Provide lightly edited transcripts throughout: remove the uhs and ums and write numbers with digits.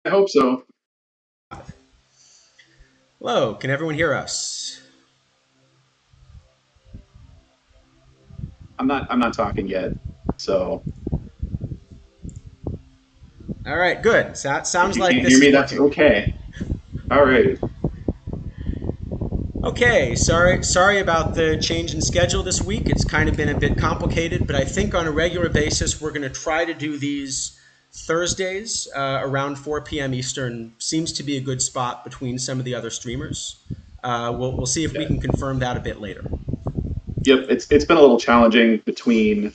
I hope so. Hello, can everyone hear us? I'm not talking yet. So All right, good. So that if sounds you like can't hear this is me, that's working. okay. All right. Okay, sorry about the change in schedule this week. It's kind of been a bit complicated, but I think on a regular basis we're going to try to do these Thursdays around 4 p.m. Eastern. Seems to be a good spot between some of the other streamers. We'll see if we Yeah. can confirm that a bit later. Yep. It's been a little challenging between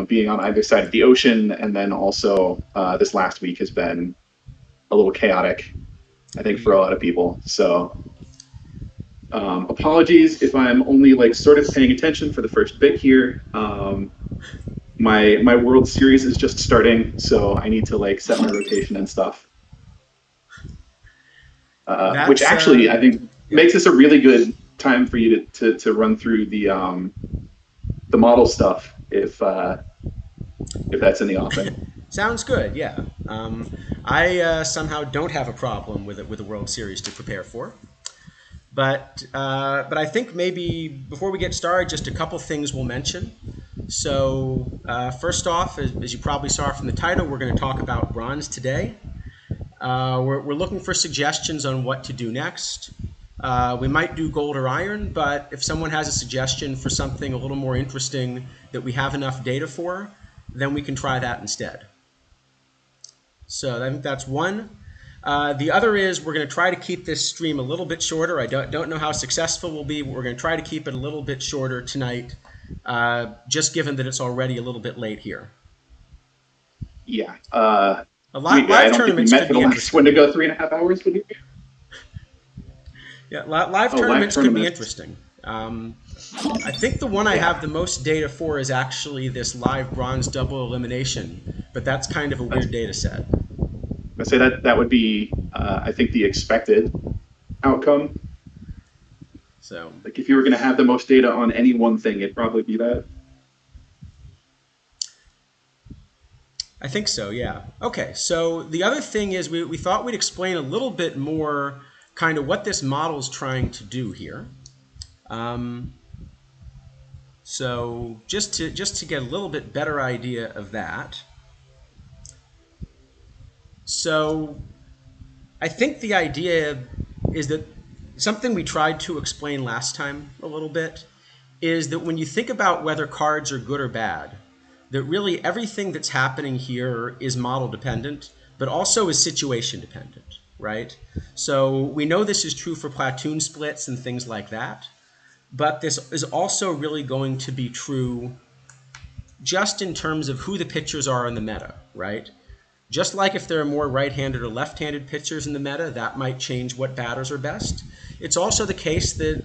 being on either side of the ocean, and then also this last week has been a little chaotic. I think for a lot of people. So apologies if I'm only like sort of paying attention for the first bit here. My World Series is just starting, so I need to like set my rotation and stuff. Which That's actually I think yeah. makes this a really good time for you to run through the model stuff if that's in the offing. Sounds good. Yeah. I somehow don't have a problem with it with the World Series to prepare for. But I think maybe before we get started, just a couple things we'll mention. So first off, as you probably saw from the title, we're going to talk about bronze today. We're looking for suggestions on what to do next. We might do gold or iron, but if someone has a suggestion for something a little more interesting that we have enough data for, then we can try that instead. So I think that's one. The other is we're going to try to keep this stream a little bit shorter. I don't know how successful we'll be, but we're going to try to keep it a little bit shorter tonight, just given that it's already a little bit late here. Yeah. I Live don't think we tournaments met could for the be last one interesting. to go 3.5 hours. Would you? Yeah, live Oh, live tournaments could be tournaments. interesting. I think the one I Yeah. have the most data for is actually this live bronze double elimination, but that's kind of a That's weird data set. I say that would be I think the expected outcome. So Like if you were going to have the most data on any one thing, it'd probably be that. I think so, yeah. Okay, so the other thing is we thought we'd explain a little bit more kind of what this model is trying to do here. Um, so just to get a little bit better idea of that. So I think the idea is that something we tried to explain last time a little bit is that when you think about whether cards are good or bad, that really everything that's happening here is model dependent, but also is situation dependent, right? So we know this is true for platoon splits and things like that, but this is also really going to be true just in terms of who the pitchers are in the meta, right? Just like if there are more right-handed or left-handed pitchers in the meta, that might change what batters are best. It's also the case that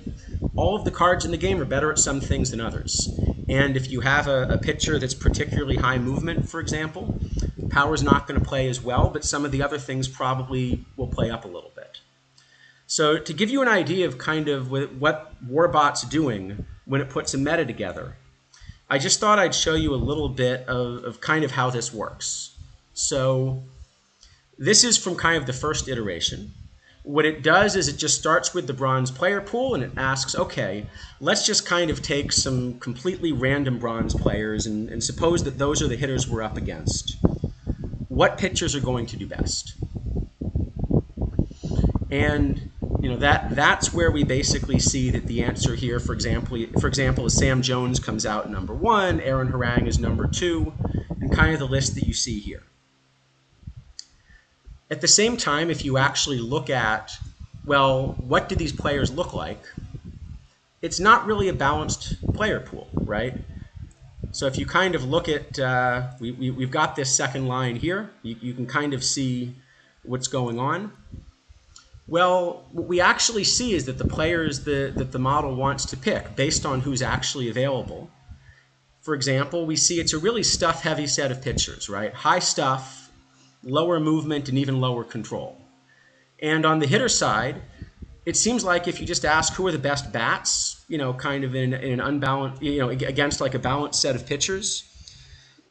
all of the cards in the game are better at some things than others. And if you have a pitcher that's particularly high movement, for example, power's not going to play as well, but some of the other things probably will play up a little bit. So to give you an idea of kind of what WARBot's doing when it puts a meta together, I just thought I'd show you a little bit of kind of how this works. So this is from kind of the first iteration. What it does is it just starts with the bronze player pool and it asks, okay, let's just kind of take some completely random bronze players and suppose that those are the hitters we're up against. What pitchers are going to do best? And that's where we basically see that the answer here, for example, is Sam Jones comes out number one, Aaron Harang is number two, and kind of the list that you see here. At the same time, if you actually look at, well, what do these players look like? It's not really a balanced player pool, right? So if you kind of look at, we've got this second line here. You can kind of see what's going on. Well, what we actually see is that the players that the model wants to pick based on who's actually available. For example, we see it's a really stuff-heavy set of pitchers, right? High stuff, lower movement, and even lower control. And on the hitter side, it seems like if you just ask who are the best bats, kind of in an unbalanced, against like a balanced set of pitchers,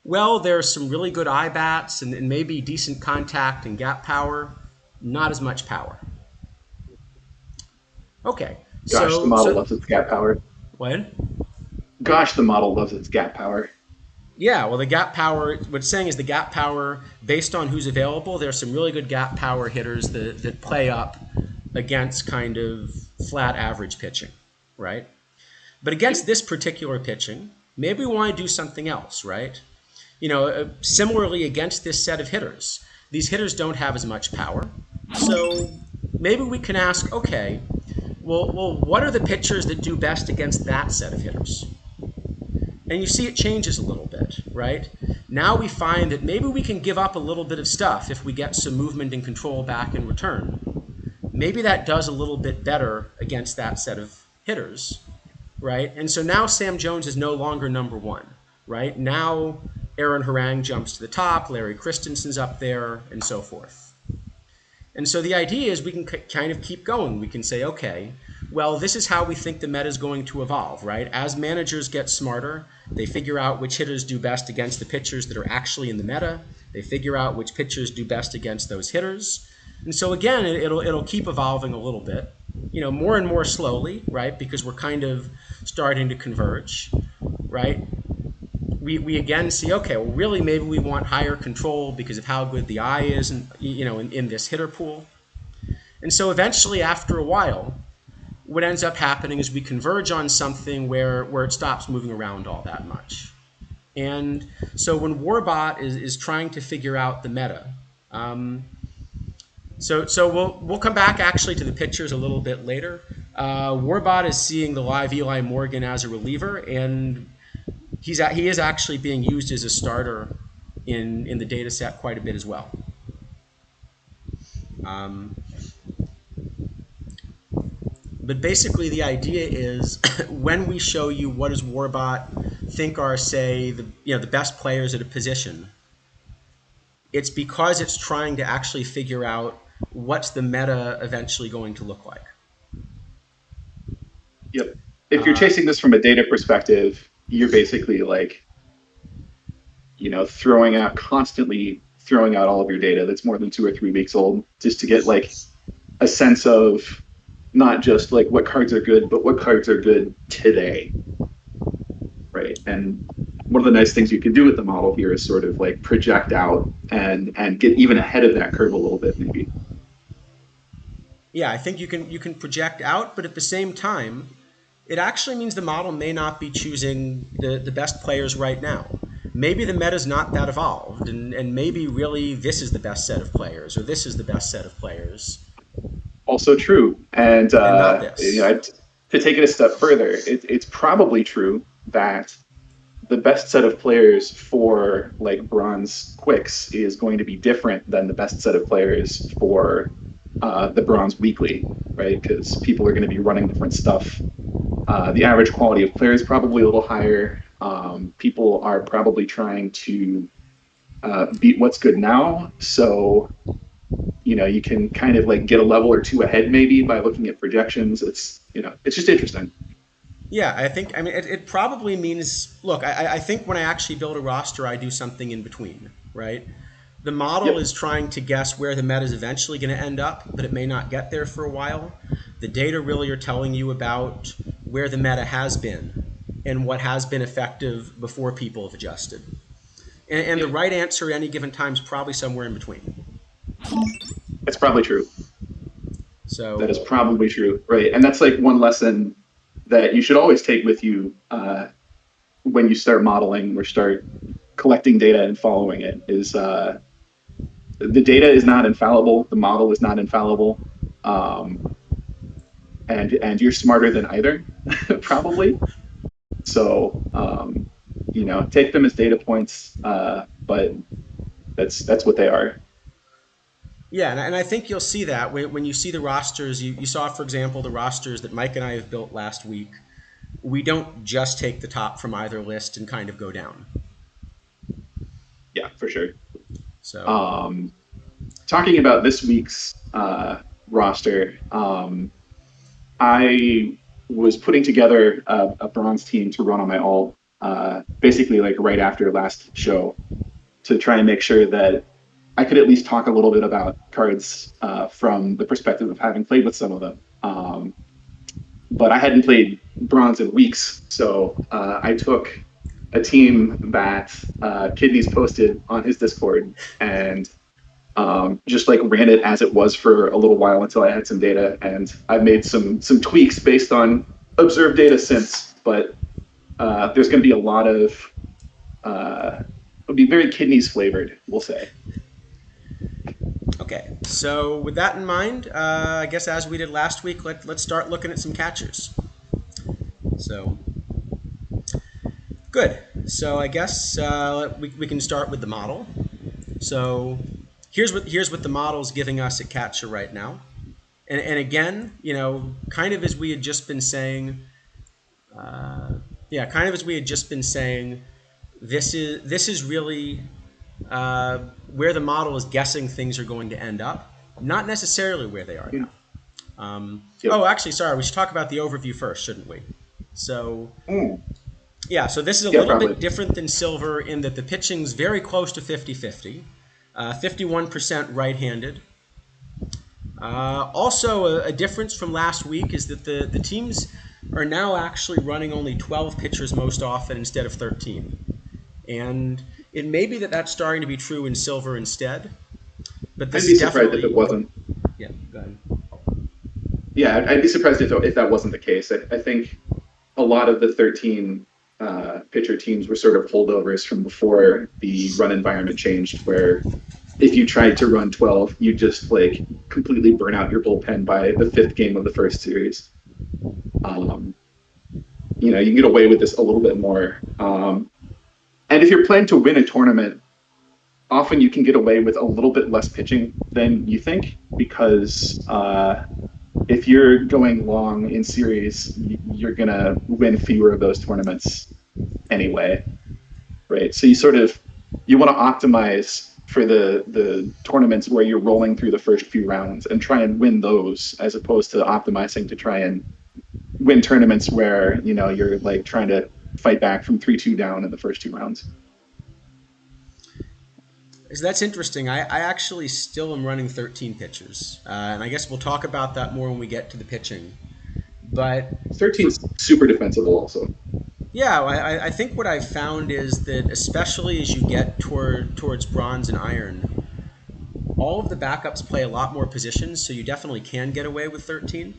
Well, there's some really good eye bats and maybe decent contact and gap power, not as much power. Okay, Gosh, the model so loves its gap power. what? Gosh, the model loves its gap power. Yeah, well, the gap power, what it's saying is the gap power, based on who's available, there's some really good gap power hitters that play up against kind of flat average pitching, right? But against Yep. this particular pitching, maybe we want to do something else, right? Similarly against this set of hitters, these hitters don't have as much power. So maybe we can ask, okay, well, what are the pitchers that do best against that set of hitters? And you see it changes a little bit, right? Now we find that maybe we can give up a little bit of stuff if we get some movement and control back in return. Maybe that does a little bit better against that set of hitters, right? And so now Sam Jones is no longer number one, right? Now Aaron Harang jumps to the top, Larry Christensen's up there, and so forth. And so the idea is we can kind of keep going. We can say, okay, well, this is how we think the meta is going to evolve, right? As managers get smarter, they figure out which hitters do best against the pitchers that are actually in the meta. They figure out which pitchers do best against those hitters. And so again, it'll keep evolving a little bit, more and more slowly, right? Because we're kind of starting to converge, right? We again see, okay, well, really maybe we want higher control because of how good the eye is, in this hitter pool. And so eventually, after a while, what ends up happening is we converge on something where it stops moving around all that much. And so when WARBot is trying to figure out the meta, so we'll come back actually to the pitchers a little bit later. WARBot is seeing the live Eli Morgan as a reliever, and he is actually being used as a starter in the data set quite a bit as well. But basically the idea is when we show you what does WARBot think are, say, the best players at a position, it's because it's trying to actually figure out what's the meta eventually going to look like. Yep. If you're chasing this from a data perspective, you're basically like, constantly throwing out all of your data that's more than 2 or 3 weeks old, just to get like a sense of not just like what cards are good, but what cards are good today, right? And one of the nice things you can do with the model here is sort of like project out and get even ahead of that curve a little bit, maybe. Yeah, I think you can project out, but at the same time, it actually means the model may not be choosing the best players right now. Maybe the meta's not that evolved, and maybe really this is the best set of players, or this is the best set of players. Also true. And not this. To take it a step further, it's probably true that the best set of players for like bronze quicks is going to be different than the best set of players for the bronze weekly, right? Because people are going to be running different stuff. The average quality of player is probably a little higher. People are probably trying to beat what's good now. So, you can kind of like get a level or two ahead maybe by looking at projections. It's just interesting. Yeah, it probably means, look, I think when I actually build a roster, I do something in between, right? The model is trying to guess where the meta is eventually going to end up, but it may not get there for a while. The data really are telling you about where the meta has been and what has been effective before people have adjusted. And the right answer at any given time is probably somewhere in between. That's probably true. So that is probably true, right? And that's like one lesson that you should always take with you when you start modeling or start collecting data and following it is the data is not infallible. The model is not infallible. And you're smarter than either, probably. So, take them as data points, but that's what they are. Yeah, and I think you'll see that when you see the rosters. You saw, for example, the rosters that Mike and I have built last week. We don't just take the top from either list and kind of go down. Yeah, for sure. So, talking about this week's roster, I was putting together a bronze team to run on my alt basically like right after last show to try and make sure that I could at least talk a little bit about cards from the perspective of having played with some of them. But I hadn't played Bronze in weeks, so I took a team that Kidneys posted on his Discord and just like ran it as it was for a little while until I had some data, and I've made some tweaks based on observed data since. But there's going to be a lot of it'll be very Kidneys flavored, we'll say. Okay, so with that in mind, I guess as we did last week, let's start looking at some catchers. So, good. So I guess we can start with the model. So here's what the model's giving us at catcher right now. And again, you know, kind of as we had just been saying, this is really where the model is guessing things are going to end up, not necessarily where they are now. Yep. Oh, actually, sorry, we should talk about the overview first, shouldn't we? So, yeah, so this is a little bit different than Silver in that the pitching's very close to 50-50, 51% right-handed. Also, a difference from last week is that the teams are now actually running only 12 pitchers most often instead of 13. And it may be that that's starting to be true in Silver instead. But this I'd be surprised if it wasn't. Yeah, go ahead. Yeah, I'd be surprised if that wasn't the case. I think a lot of the 13 pitcher teams were sort of holdovers from before the run environment changed, where if you tried to run 12, you just like completely burn out your bullpen by the 5th game of the first series. You know, you can get away with this a little bit more. And if you're planning to win a tournament, often you can get away with a little bit less pitching than you think, because if you're going long in series, you're going to win fewer of those tournaments anyway, right? So you want to optimize for the tournaments where you're rolling through the first few rounds and try and win those, as opposed to optimizing to try and win tournaments where, you know, you're like trying to fight back from 3-2 down in the first 2 rounds. So that's interesting. I actually still am running 13 pitchers, and I guess we'll talk about that more when we get to the pitching. But 13 is super defensible also. Yeah, I think what I've found is that especially as you get towards Bronze and Iron, all of the backups play a lot more positions, so you definitely can get away with 13.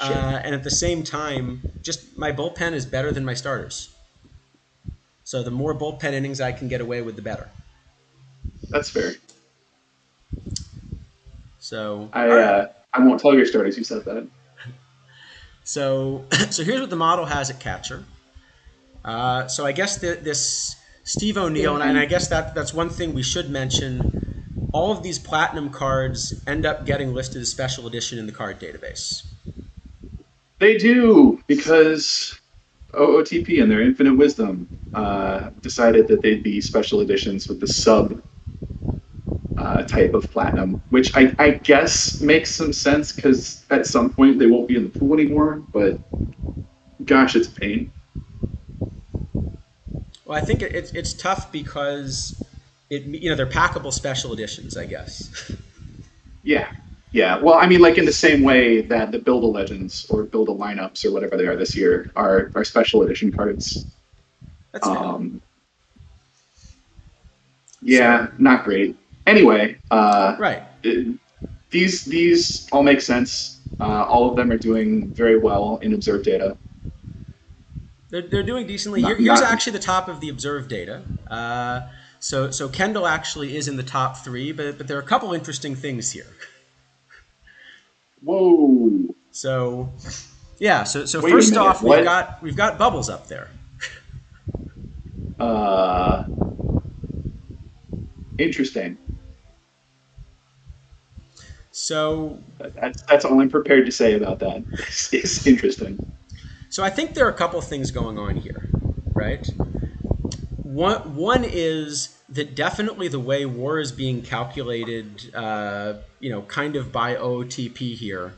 Sure. And at the same time, just my bullpen is better than my starters. So the more bullpen innings I can get away with, the better. That's fair. So I won't tell your starters you said that. So here's what the model has at catcher. So I guess this Steve O'Neill, and I guess that's one thing we should mention. All of these platinum cards end up getting listed as special edition in the card database. They do, because OOTP in their infinite wisdom decided that they'd be special editions with the sub type of platinum, which I guess makes some sense, because at some point they won't be in the pool anymore, but gosh, it's a pain. Well, I think it's tough because they're packable special editions, I guess. Yeah. Well, I mean, like in the same way that the Build a Legends or Build a Lineups or whatever they are this year are special edition cards. That's yeah, so, not great. Anyway, right. These all make sense. All of them are doing very well in observed data. They're doing decently. Here's actually the top of the observed data. So Kendall actually is in the top 3, but there are a couple interesting things here. Whoa. So yeah. So first off, we've got Bubbles up there. Interesting. So that's all I'm prepared to say about that. It's interesting. So I think there are a couple of things going on here, right? One is that definitely the way WAR is being calculated, kind of by OOTP here,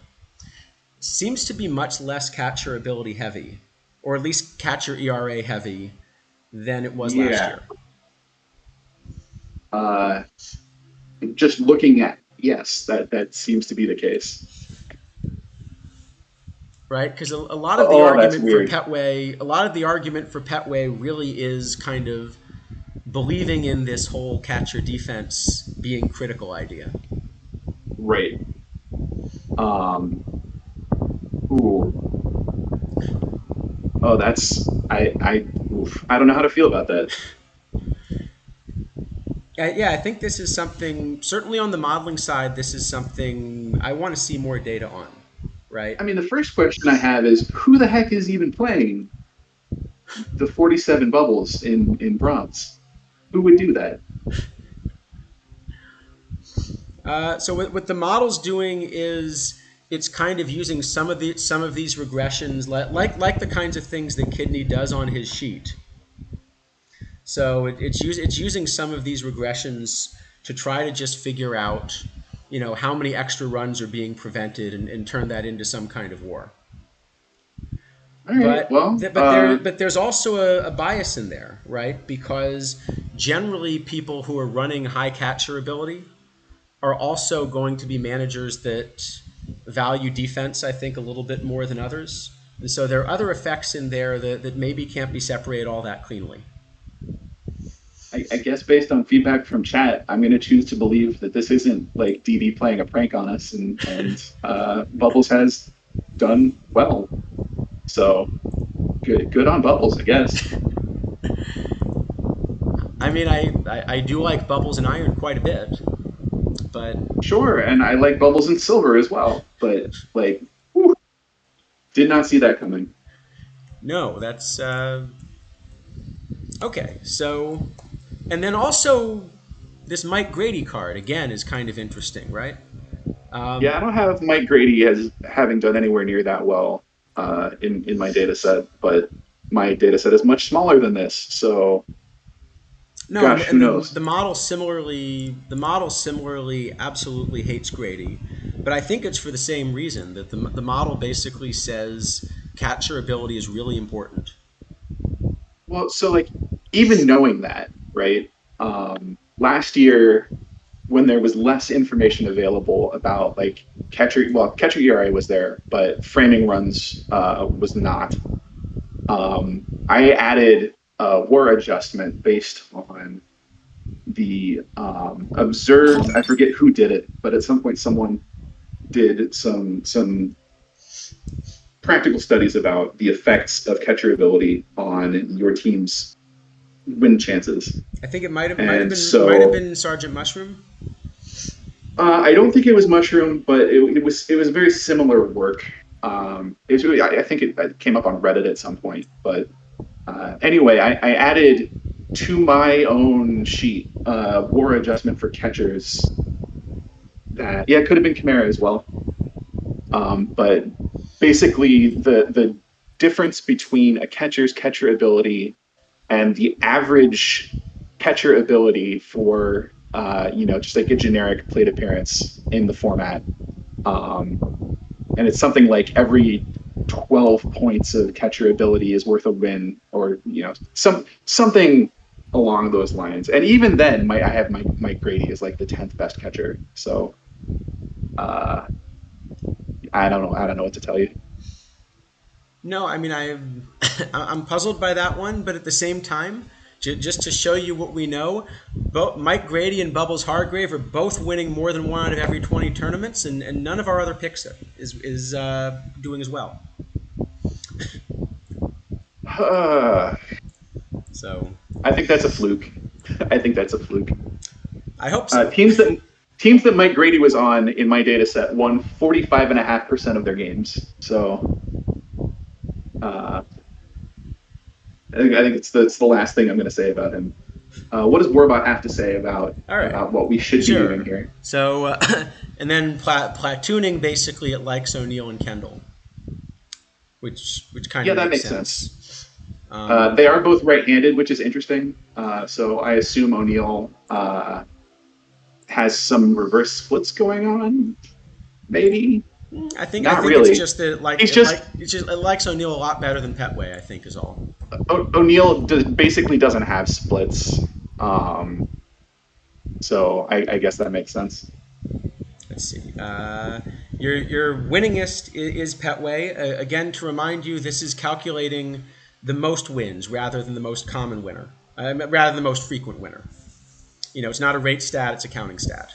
seems to be much less catcher ability heavy or at least catcher ERA heavy than it was last Yeah. year. Uh, just looking at, yes, that seems to be the case. Right? Because a lot of the Oh, that's argument for weird. Petway, a lot of the argument for Petway really is kind of believing in this whole catcher defense being critical idea. Right. Um, ooh. Oh, that's oof, I don't know how to feel about that. Yeah, I think this is something, certainly on the modeling side, this is something I want to see more data on, right? I mean, the first question I have is who the heck is even playing the 47 bubbles in bronze? Who would do that? So what the model's doing is it's kind of using some of these regressions, like the kinds of things that Kidney does on his sheet. So it's using some of these regressions to try to just figure out, how many extra runs are being prevented and turn that into some kind of war. All right. Well, But there's also a bias in there, right? Because generally people who are running high catcher ability are also going to be managers that value defense, I think, a little bit more than others. And so there are other effects in there that maybe can't be separated all that cleanly. I guess based on feedback from chat, I'm going to choose to believe that this isn't like DD playing a prank on us, and Bubbles has done well. So good on Bubbles, I guess. I mean, I do like Bubbles and Iron quite a bit, but Sure, and I like Bubbles and Silver as well, but like, whew, did not see that coming. no, that's okay. So, and then also this Mike Grady card again is kind of interesting, right? Yeah, I don't have Mike Grady as having done anywhere near that well in my data set, but my data set is much smaller than this. So, No, gosh, who knows? the model similarly absolutely hates Grady, but I think it's for the same reason that the model basically says catcher ability is really important. Well, so like even knowing that, right? Last year when there was less information available about like catcher ERA was there, but framing runs was not. I added a WAR adjustment based on the observed. I forget who did it, but at some point someone did some practical studies about the effects of catcher ability on your team's win chances. I think And might have so been Sergeant Mushroom. I don't think it was Mushroom, but it was very similar work. It's really, I think it came up on Reddit at some point. But anyway, I added to my own sheet war adjustment for catchers. That yeah, it could have been Chimera as well. But basically, the difference between a catcher's catcher ability and the average catcher ability for just like a generic plate appearance in the format, um, and it's something like every 12 points of catcher ability is worth a win, or something along those lines. And even then, I have Mike Grady as like the 10th best catcher. So uh, I don't know what to tell you. No, I mean I'm puzzled by that one, but at the same time, just to show you what we know, Mike Grady and Bubbles Hargrave are both winning more than one out of every 20 tournaments, and none of our other picks is doing as well. So I think that's a fluke. I think that's a fluke. I hope Uh, so. teams that teams that Mike Grady was on in my data set won 45.5% of their games. So uh, I think it's the last thing I'm going to say about him. What does WARBot have to say All right, about what we should be doing sure. here? So and then platooning basically it likes O'Neill and Kendall, which kind Yeah, of that makes makes sense. sense. Um, They are both right-handed, which is interesting. So I assume O'Neill has some reverse splits going on, maybe. I Not think it's really. just that He's just it likes O'Neill a lot better than Petway. I think is all. O'Neill basically doesn't have splits, um, so I guess that makes sense. Let's see. Your winningest is Petway. Again, to remind you, this is calculating the most wins rather than the most common winner, rather than the most frequent winner. It's not a rate stat; it's a counting stat.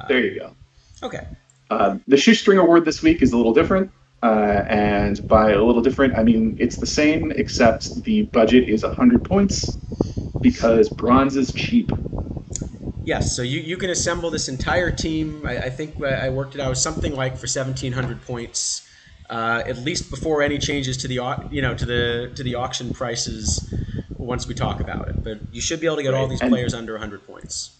There you go. Okay. The shoestring award this week is a little different. And by a little different, I mean it's the same, except the budget is 100 points because bronze is cheap. Yes, so you can assemble this entire team. I think I worked it out something like for 1,700 points, at least before any changes to the to the auction prices. Once we talk about it, but you should be able to get all Right. these And players under 100 points.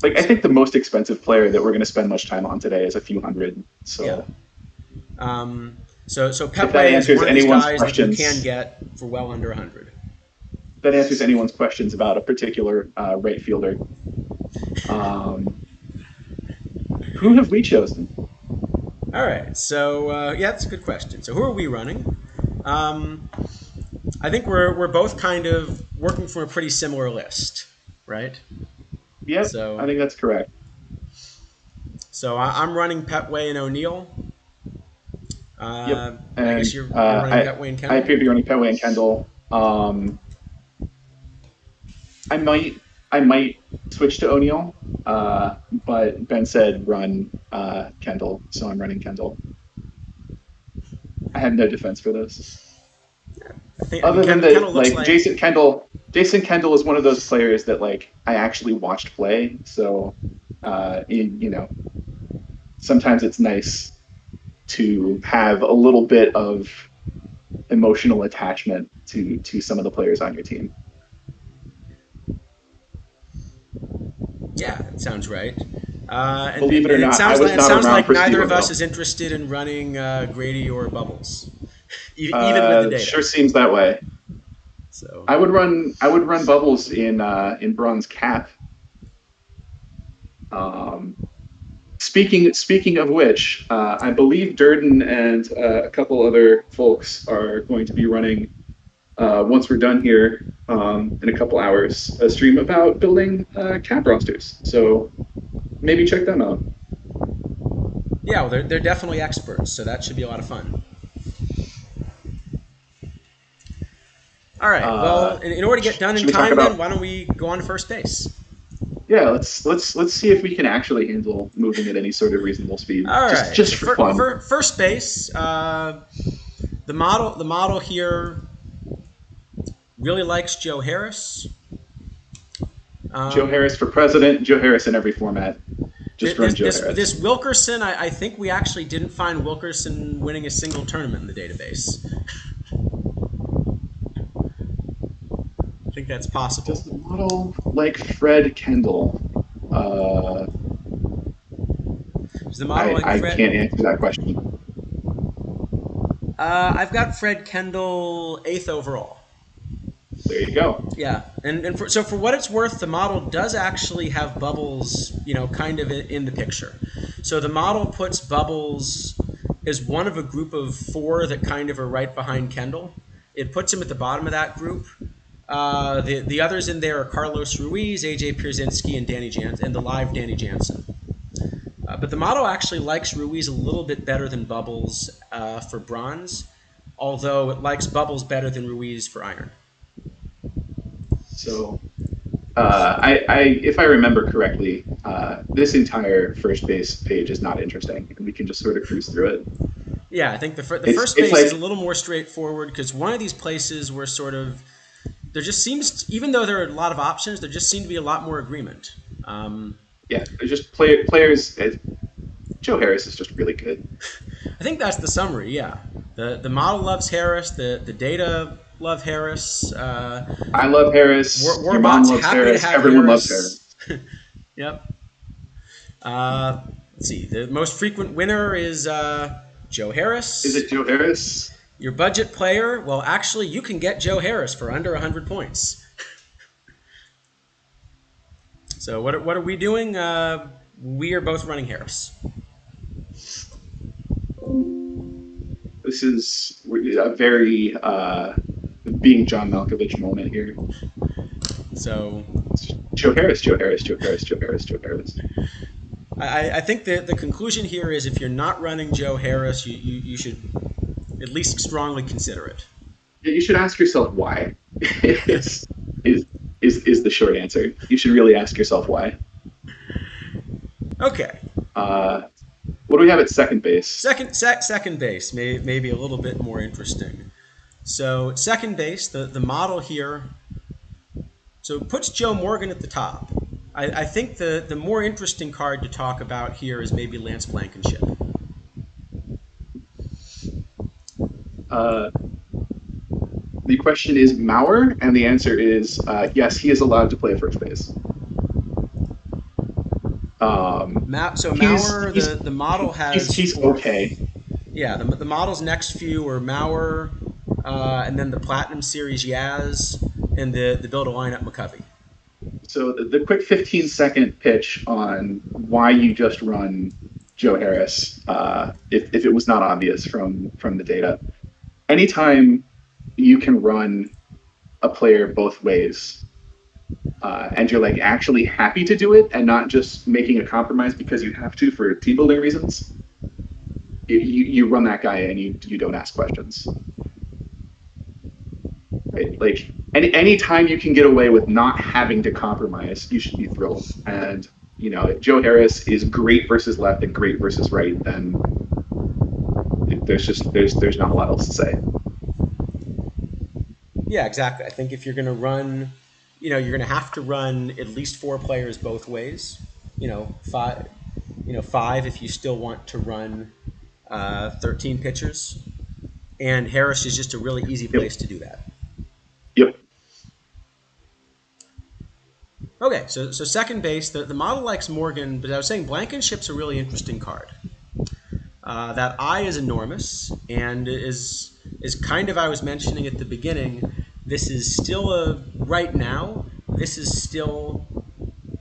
like I So think the most expensive player that we're going to spend much time on today is a few hundred. yeah. So So if that Petway is answers one of these anyone's guys that you can questions, get for well under 100. that answers anyone's questions about a particular right fielder. Um, who have we chosen? All right, so yeah, that's a good question. So who are we running? Um, I think we're both kind of working from a pretty similar list, right? Yep, I So think that's correct. I'm running Petway and O'Neill. Yep, I guess and you're running Petway and I Kendall. appear to be running Petway and Kendall. I might switch to O'Neill, but Ben said run Kendall, so I'm running Kendall. I have no defense for this, I mean other than Kendall that. looks Like like Jason Kendall is one of those players that like I actually watched play. So, you know, sometimes it's nice to have a little bit of emotional attachment to some of the players on your team. yeah, it sounds right. Believe it or And not, I was it not sounds around like for neither Steel of us Mill. is interested in running Grady or Bubbles, even with the data. Sure seems that way. So I would run Bubbles in Bronze Cap. Um, speaking of which, I believe Durden and a couple other folks are going to be running once we're done here in a couple hours a stream about building cap rosters. So maybe check them out. yeah, well, they're definitely experts, so that should be a lot of fun. All right. Well, Uh, in order to get done in should we talk time, then about? why don't we go on to first base? Yeah, let's see if we can actually handle moving at any sort of reasonable speed, All just right. So just for fun. first base, the model here really likes Joe Harris. Joe Um, Harris for president. Joe Harris in every format. Just run Joe this Harris. Wilkerson, I think we actually didn't find Wilkerson winning a single tournament in the database. I think that's possible. Does the model like Fred Kendall? Uh, Is the model I like I Fred? can't answer that question. I've got Fred Kendall eighth overall. There you go. Yeah, so for what it's worth, the model does actually have Bubbles, kind of in the picture. So the model puts Bubbles as one of a group of four that kind of are right behind Kendall. It puts him at the bottom of that group. The others in there are Carlos Ruiz, AJ Pierzynski, and Danny Jansen, and the live Danny Jansen. But the model actually likes Ruiz a little bit better than Bubbles for bronze, although it likes Bubbles better than Ruiz for iron. So, if I remember correctly, this entire first base page is not interesting, and we can just sort of cruise through it. Yeah, I think the It's first it's base is a like little more straightforward because one of these places where sort of there just seems, even though there are a lot of options, there just seem to be a lot more agreement. yeah, there's just players. Joe Harris is just really good. I think that's the summary. Yeah, the model loves Harris, the data love Harris. I love Harris. Your mom WARBot's loves happy to Harris. have Everyone loves Harris. Harris. Yep. Let's see. The most frequent winner is Joe Harris. Is it Joe Harris? Your budget player, well, actually, you can get Joe Harris for under 100 points. So what are we doing? We are both running Harris. this is a very being John Malkovich moment here. So Joe Harris, Joe Harris, Joe Harris, Joe Harris, Joe Harris. I think the conclusion here is if you're not running Joe Harris, you should at least strongly consider it. You should ask yourself why. is, is is the short answer. You should really ask yourself why. Okay. Uh, what do we have at second base? Second base may be a little bit more interesting. So second base, the model here, so it puts Joe Morgan at the top. I think the more interesting card to talk about here is maybe Lance Blankenship. Uh, the question is Mauer, and the answer is yes, he is allowed to play first base. So Mauer, the model has he's okay. Yeah, the model's next few are Mauer, and then the Platinum Series Yaz, and the Build a Lineup McCovey. So the quick 15-second pitch on why you just run Joe Harris, if it was not obvious from the data. Anytime you can run a player both ways, and you're like actually happy to do it and not just making a compromise because you have to for team building reasons, you run that guy and you don't ask questions. Right? Like any time you can get away with not having to compromise, you should be thrilled. And if Joe Harris is great versus left and great versus right, then there's not a lot else to say. Yeah, exactly. I think if you're going to run, you're going to have to run at least 4 players both ways. Five if you still want to run 13 pitchers. And Harris is just a really easy place to do that. Yep. Okay, so second base, the model likes Morgan, but I was saying Blankenship's a really interesting card. That eye is enormous, and is kind of, I was mentioning at the beginning, this is still right now, this is still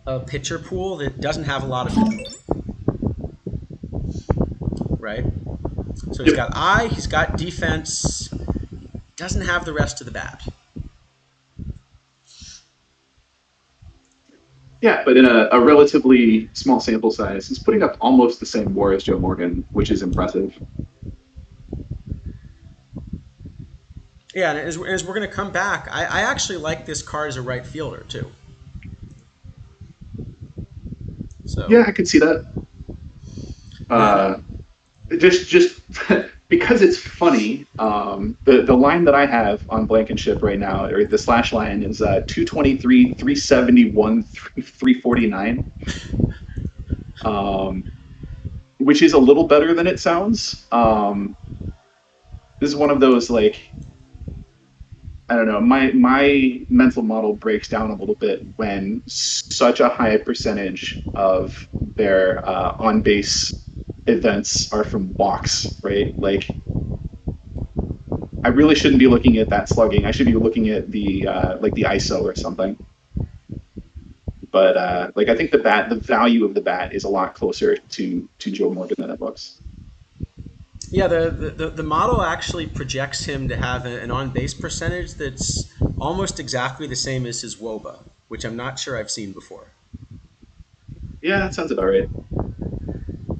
a pitcher pool that doesn't have a lot of control. Right? So he's got eye, he's got defense, doesn't have the rest of the bat. Yeah, but in a relatively small sample size, he's putting up almost the same WAR as Joe Morgan, which is impressive. Yeah, and as we're going to come back, I actually like this card as a right fielder too. So yeah, I could see that. Just because it's funny, the line that I have on Blankenship right now, or the slash line, is 223, 371, 349, which is a little better than it sounds. This is one of those, like, I don't know, my mental model breaks down a little bit when such a high percentage of their on base events are from walks, right? Like, I really shouldn't be looking at that slugging. I should be looking at the the ISO or something. But I think the value of the bat is a lot closer to Joe Morgan than it looks. Yeah, the model actually projects him to have an on-base percentage that's almost exactly the same as his WOBA, which I'm not sure I've seen before. Yeah, that sounds about right.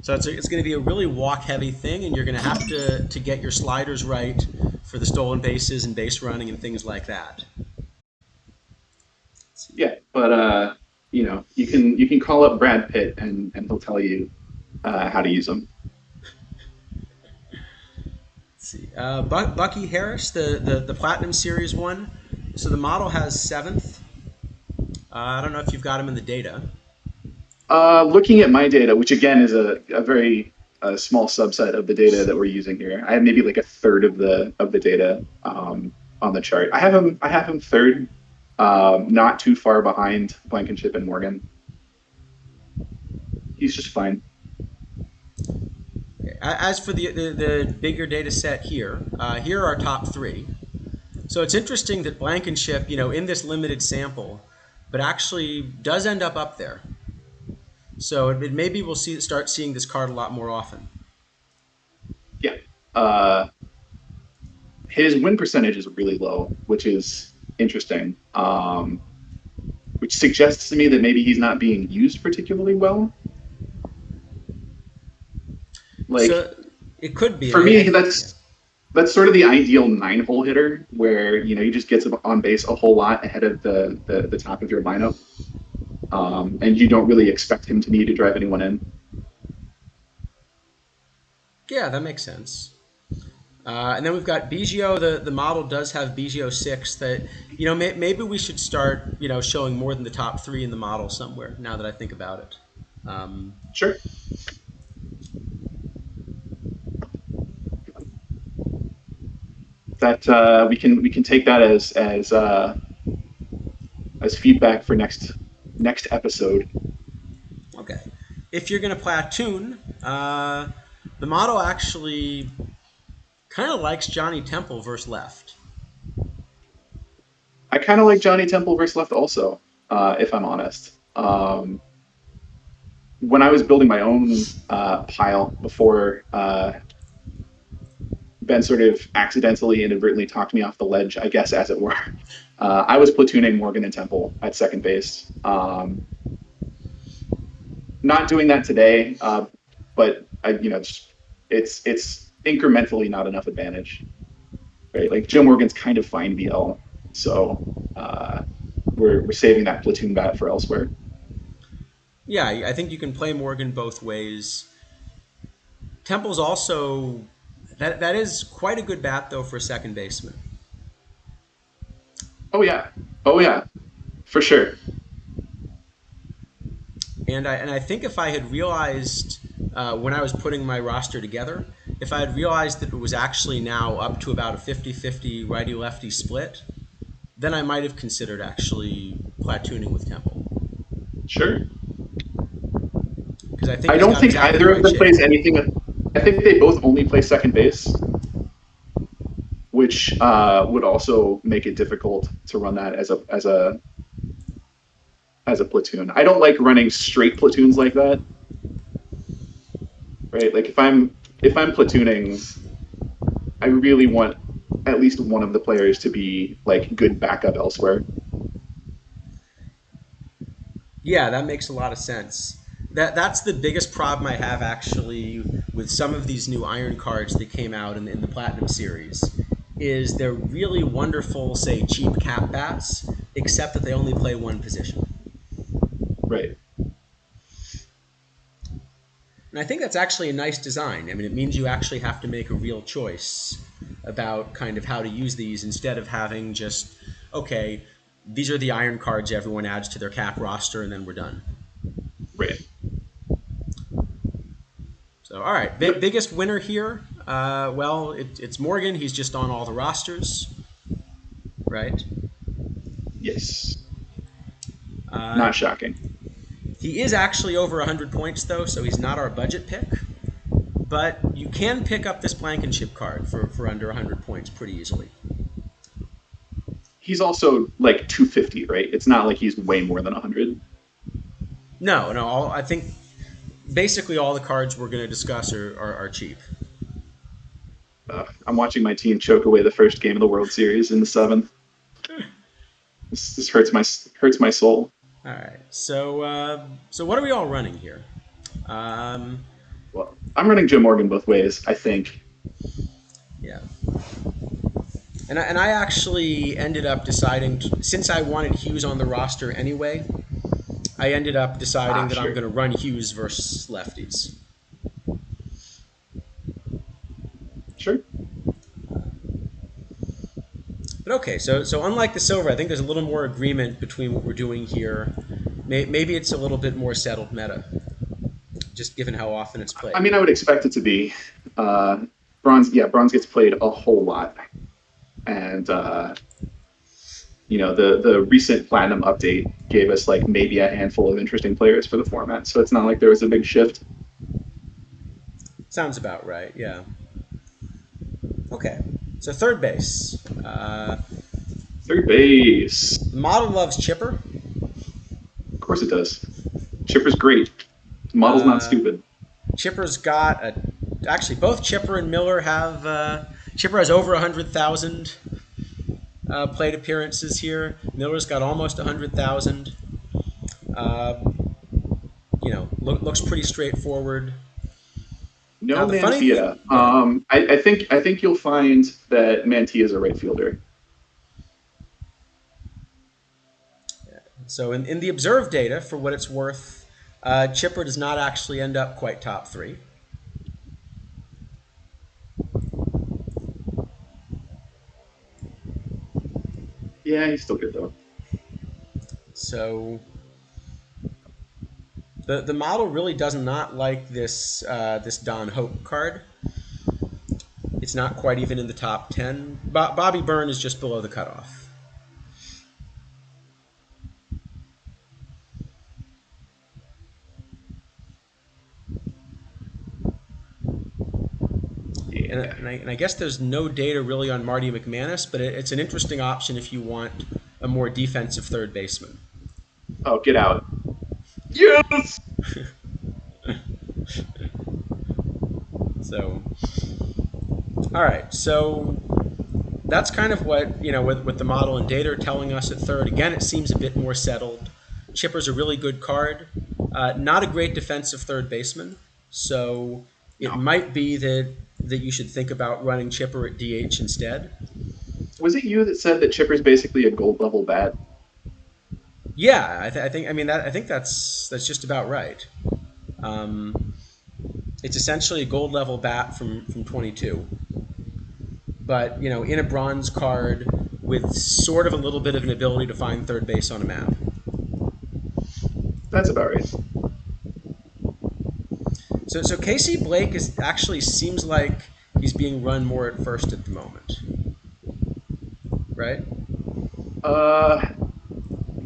So it's going to be a really walk-heavy thing, and you're going to have to get your sliders right for the stolen bases and base running and things like that. Yeah, but you can call up Brad Pitt and he'll tell you how to use them. See, Bucky Harris, the Platinum Series one. So the model has 7th. I don't know if you've got him in the data. Looking at my data, which again is a very small subset of the data that we're using here, I have maybe like a third of the data on the chart. I have him third, not too far behind Blankenship and Morgan. He's just fine. As for the bigger data set here, here are our top 3. So it's interesting that Blankenship, in this limited sample, but actually does end up there. So maybe we'll start seeing this card a lot more often. Yeah. his win percentage is really low, which is interesting. Which suggests to me that maybe he's not being used particularly well. Like So it could be, and for me, yeah. that's sort of the ideal 9-hole hitter where he just gets on base a whole lot ahead of the top of your lineup, and you don't really expect him to need to drive anyone in. Yeah, that makes sense. And then we've got Biggio. The model does have Biggio 6 that, maybe we should start, showing more than the top three in the model somewhere now that I think about it. Sure, that we can take that as feedback for next episode. Okay. If you're going to platoon, the model actually kind of likes Johnny Temple versus left. I kind of like Johnny Temple versus left also, if I'm honest. When I was building my own pile before Ben sort of accidentally, inadvertently talked me off the ledge, I guess, as it were. I was platooning Morgan and Temple at second base. Not doing that today, but it's incrementally not enough advantage, right? Like Joe Morgan's kind of fine VL, so we're saving that platoon bat for elsewhere. Yeah, I think you can play Morgan both ways. Temple's also that is quite a good bat though for a second baseman. Oh yeah, oh yeah, for sure. And I think if I had realized when I was putting my roster together, if I had realized that it was actually now up to about a 50-50 righty-lefty split, then I might have considered actually platooning with Temple. Sure. Because I think I he's don't got think exactly the either of right them shape. plays anything. I think they both only play second base, which would also make it difficult to run that as a platoon. I don't like running straight platoons like that, right? Like if I'm platooning, I really want at least one of the players to be like good backup elsewhere. Yeah, that makes a lot of sense. That's the biggest problem I have actually with some of these new iron cards that came out in the Platinum series is they're really wonderful, say, cheap cap bats, except that they only play one position. Right. And I think that's actually a nice design. I mean, it means you actually have to make a real choice about kind of how to use these instead of having just, okay, these are the iron cards everyone adds to their cap roster and then we're done. Right. So, all right, Yep. biggest winner here. Well, it's Morgan. He's just on all the rosters, right? Yes. Uh, Not shocking. he is actually over 100 points, though, so he's not our budget pick. But you can pick up this Blankenship card for under 100 points pretty easily. He's also like 250, right? It's not like he's way more than 100. No. I think basically all the cards we're going to discuss are cheap. I'm watching my team choke away the first game of the World Series in the seventh. This hurts my soul. All right. So what are we all running here? Well, I'm running Joe Morgan both ways, I think. Yeah. And I actually ended up deciding, since I wanted Hughes on the roster anyway, I ended up deciding that Sure. I'm going to run Hughes versus lefties. Sure. But okay, so unlike the silver, I think there's a little more agreement between what we're doing here. Maybe it's a little bit more settled meta, just given how often it's played. I mean, I would expect it to be. Bronze, yeah, bronze gets played a whole lot, and the recent platinum update gave us like maybe a handful of interesting players for the format. So it's not like there was a big shift. Sounds about right. Yeah. Okay. So third base. Third base. The model loves Chipper. Of course it does. Chipper's great. The model's not stupid. Chipper's got actually both Chipper and Miller have Chipper has over 100,000 plate appearances here. Miller's got almost 100,000. Uh, looks pretty straightforward. Now No the funny thing, Mantilla. go ahead. I think you'll find that Mantilla is a right fielder. So in the observed data, for what it's worth, Chipper does not actually end up quite top three. Yeah, he's still good though. So the model really does not like this Don Hope card. It's not quite even in the top 10. Bobby Byrne is just below the cutoff. Yeah. And I guess there's no data really on Marty McManus, but it's an interesting option if you want a more defensive third baseman. Oh, get out. Yes. So, all right. So that's kind of what, with the model and data are telling us at third. Again, it seems a bit more settled. Chipper's a really good card. Not a great defensive third baseman. So it No. might be that you should think about running Chipper at DH instead. Was it you that said that Chipper's basically a gold level bat? Yeah, I think that's just about right. It's essentially a gold level bat from 22, but in a bronze card with sort of a little bit of an ability to find third base on a map. That's about right. So Casey Blake actually seems like he's being run more at first at the moment, right?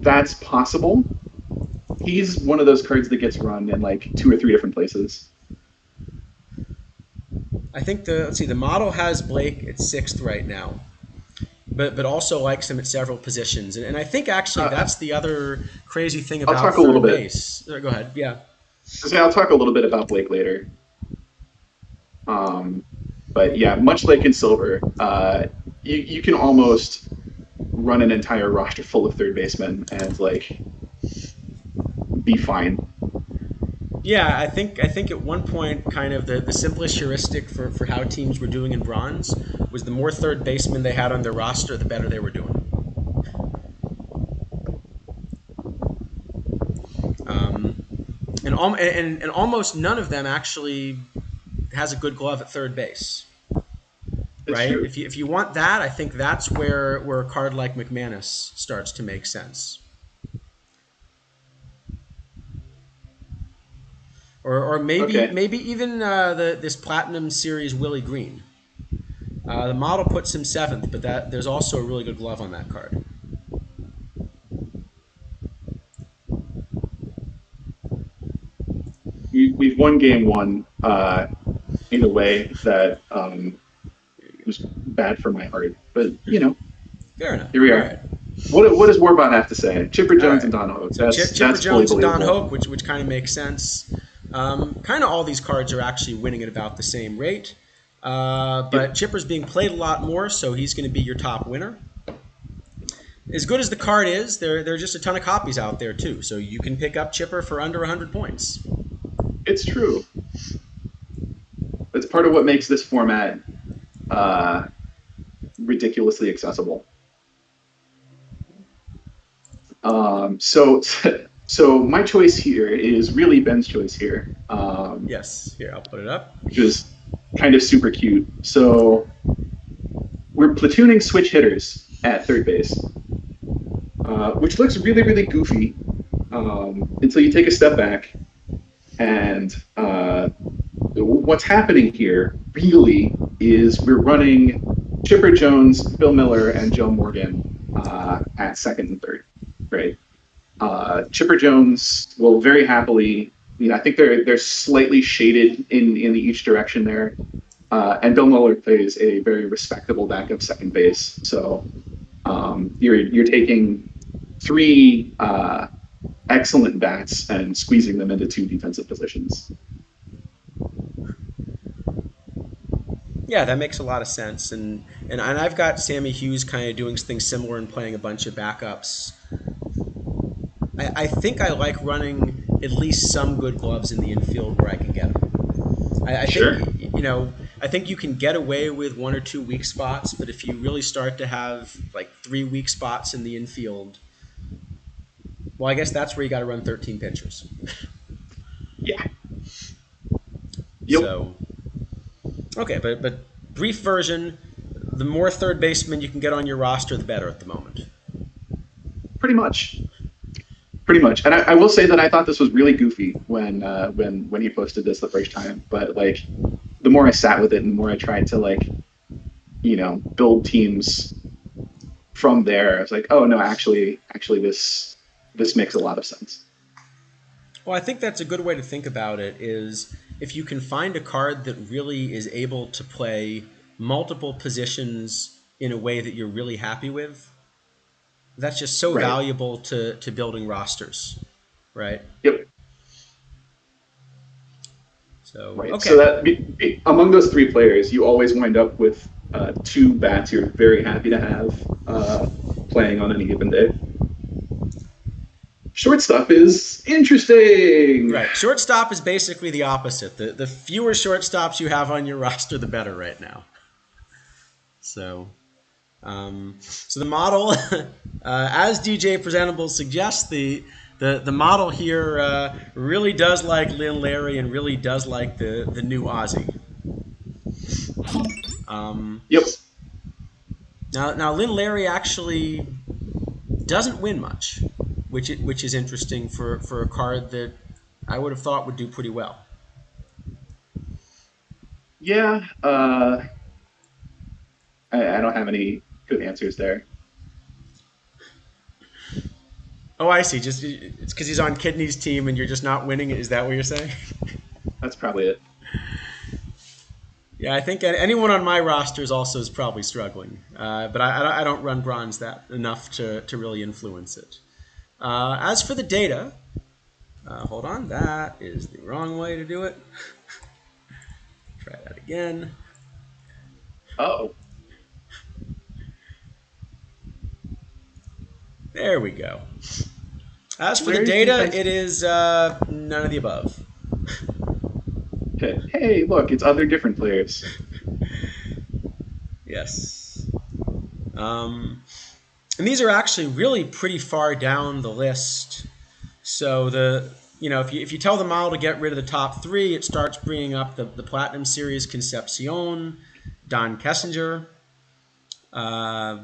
That's possible. He's one of those cards that gets run in like 2 or 3 different places. I think the model has Blake at sixth right now, but also likes him at several positions, and I think actually that's the other crazy thing I'll about talk a little third bit. base. Go ahead, yeah. I'll talk a little bit about Blake later. Um, but yeah, much like in Silver, you can almost run an entire roster full of third basemen and like be fine. Yeah, I think at one point, kind of the simplest heuristic for how teams were doing in bronze was the more third basemen they had on their roster, the better they were doing. And almost none of them actually has a good glove at third base, It's right? true. If you want that, I think that's where a card like McManus starts to make sense. Or maybe Okay. maybe even this Platinum Series Willie Green. The model puts him seventh, but there's also a really good glove on that card. We've won game one in a way that was bad for my heart. But Fair enough. here we All are. right. What does WARBot have to say? Chipper All Jones and right. Don Hope. So That's Chipper fully Jones and Don believable. Hope, which kind of makes sense. Kind of all these cards are actually winning at about the same rate. But Yep. Chipper's being played a lot more, so he's going to be your top winner. As good as the card is, there are just a ton of copies out there too, so you can pick up Chipper for under 100 points. It's true. It's part of what makes this format uh, ridiculously accessible. So, so my choice here is really Ben's choice here, Yes, here, I'll put it up. which is kind of super cute. So we're platooning switch hitters at third base, which looks really, really goofy until you take a step back. And what's happening here really is we're running Chipper Jones, Bill Miller, and Joe Morgan at second and third, right? Chipper Jones will very happily, I think they're slightly shaded in each direction there. And Bill Miller plays a very respectable backup second base. So you're taking three excellent bats and squeezing them into two defensive positions. Yeah, that makes a lot of sense. And I've got Sammy Hughes kind of doing things similar and playing a bunch of backups. I think I like running at least some good gloves in the infield where I can get them. I think, Sure. I think you can get away with one or two weak spots, but if you really start to have like three weak spots in the infield, well, I guess that's where you got to run 13 pitchers. Yeah. Yep. So, okay, but brief version: the more third basemen you can get on your roster, the better at the moment. Pretty much. Pretty much. And I will say that I thought this was really goofy when he posted this the first time. But like, the more I sat with it, and the more I tried to like, build teams from there, I was like, oh no, actually, this makes a lot of sense. Well, I think that's a good way to think about it. Is if you can find a card that really is able to play multiple positions in a way that you're really happy with, that's just so Right. valuable to building rosters, right? Yep. So, Right. So okay. that among those three players, you always wind up with two bats you're very happy to have playing on any given day. Shortstop is interesting. Right. Shortstop is basically the opposite. The fewer shortstops you have on your roster, the better right now. So, so the model, as DJ Presentable suggests, the model here really does like Lynn Larry and really does like the new Aussie. Um, Yep. now Lynn Larry actually doesn't win much, which is interesting for a card that I would have thought would do pretty well. Yeah. I don't have any good answers there. Oh, I see. Just it's because he's on Kidney's team and you're just not winning. Is that what you're saying? That's probably it. Yeah, I think anyone on my roster is also is probably struggling, but I don't run bronze that enough to really influence it. As for the data, hold on, that is the wrong way to do it. Try that again. Oh, There we go. As for the Larry's data, defense. it is none of the above. Hey, look, it's other different players. Yes. And these are actually really pretty far down the list. So if you tell the model to get rid of the top three, it starts bringing up the Platinum Series Concepcion, Don Kessinger, uh,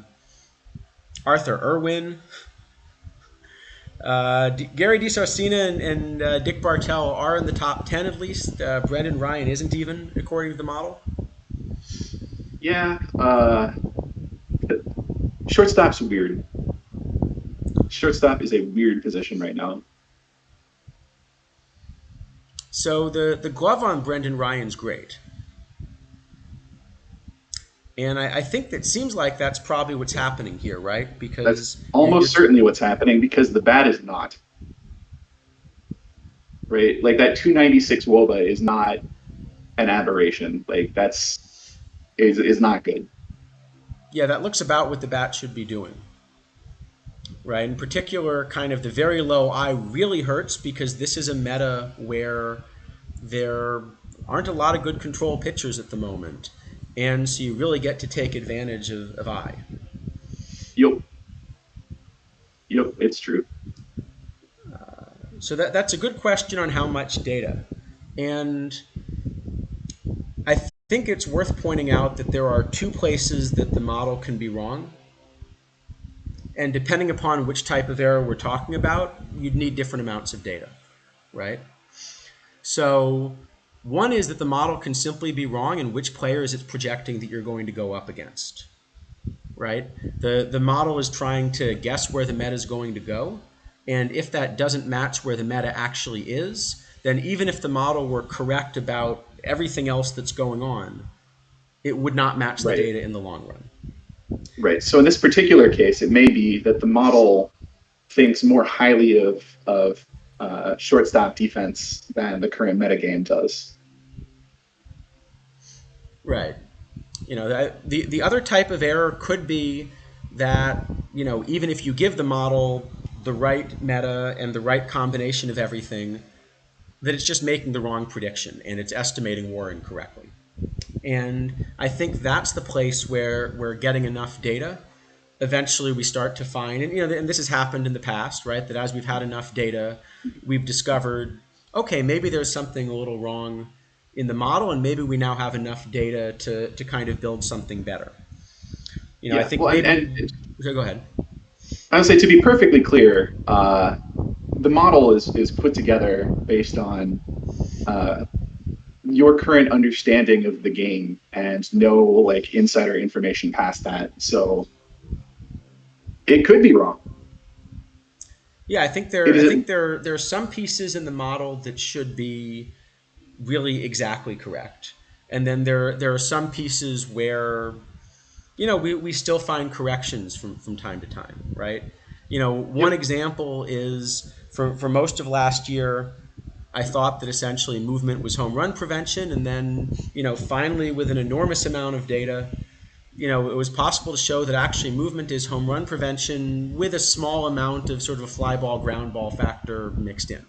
Arthur Irwin, Gary DiSarcina and Dick Bartell are in the top 10 at least. Brendan Ryan isn't even, according to the model. Yeah. Shortstop's weird. Shortstop is a weird position right now. So the glove on Brendan Ryan's great. And I think that seems like that's probably what's happening here, right? That's Because you're almost certainly what's happening because the bat is not. Right? Like that 296 Woba is not an aberration. Like is not good. yeah, that looks about what the bat should be doing, right? In particular, kind of the very low I really hurts because this is a meta where there aren't a lot of good control pitchers at the moment, and so you really get to take advantage of I. Yep. Yep, it's true. So that's a good question on how much data, and I think it's worth pointing out that there are two places that the model can be wrong. And depending upon which type of error we're talking about, you'd need different amounts of data, right? So one is that the model can simply be wrong in which players it's projecting that you're going to go up against, right? The model is trying to guess where the meta is going to go, and if that doesn't match where the meta actually is, then even if the model were correct about everything else that's going on, it would not match the Right. data in the long run. Right. So in this particular case, it may be that the model thinks more highly of shortstop defense than the current metagame does. Right. The other type of error could be that even if you give the model the right meta and the right combination of everything, that it's just making the wrong prediction and it's estimating war incorrectly. And I think that's the place where we're getting enough data. Eventually, we start to find, and this has happened in the past, right? That as we've had enough data, we've discovered, okay, maybe there's something a little wrong in the model, and maybe we now have enough data to kind of build something better. I Yeah. think Well, maybe. Okay, go ahead. I would say, to be perfectly clear, the model is put together based on uh, your current understanding of the game and no like insider information past that. So it could be wrong. Yeah, I think It there. I is. think there are some pieces in the model that should be really exactly correct, and then there are some pieces where we still find corrections from time to time, right? One Yep. example is for most of last year, I thought that essentially movement was home run prevention, and then finally with an enormous amount of data, it was possible to show that actually movement is home run prevention with a small amount of sort of a fly ball ground ball factor mixed in.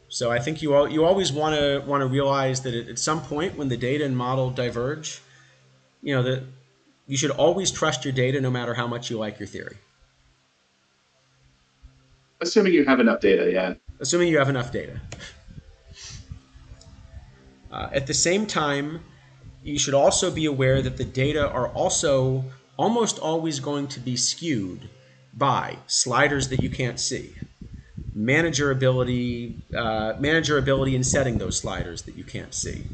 So I think you always want to realize that at some point when the data and model diverge, that you should always trust your data no matter how much you like your theory, Assuming you have enough data. Yeah. assuming you have enough data. At the same time, you should also be aware that the data are also almost always going to be skewed by sliders that you can't see, manager ability in setting those sliders that you can't see.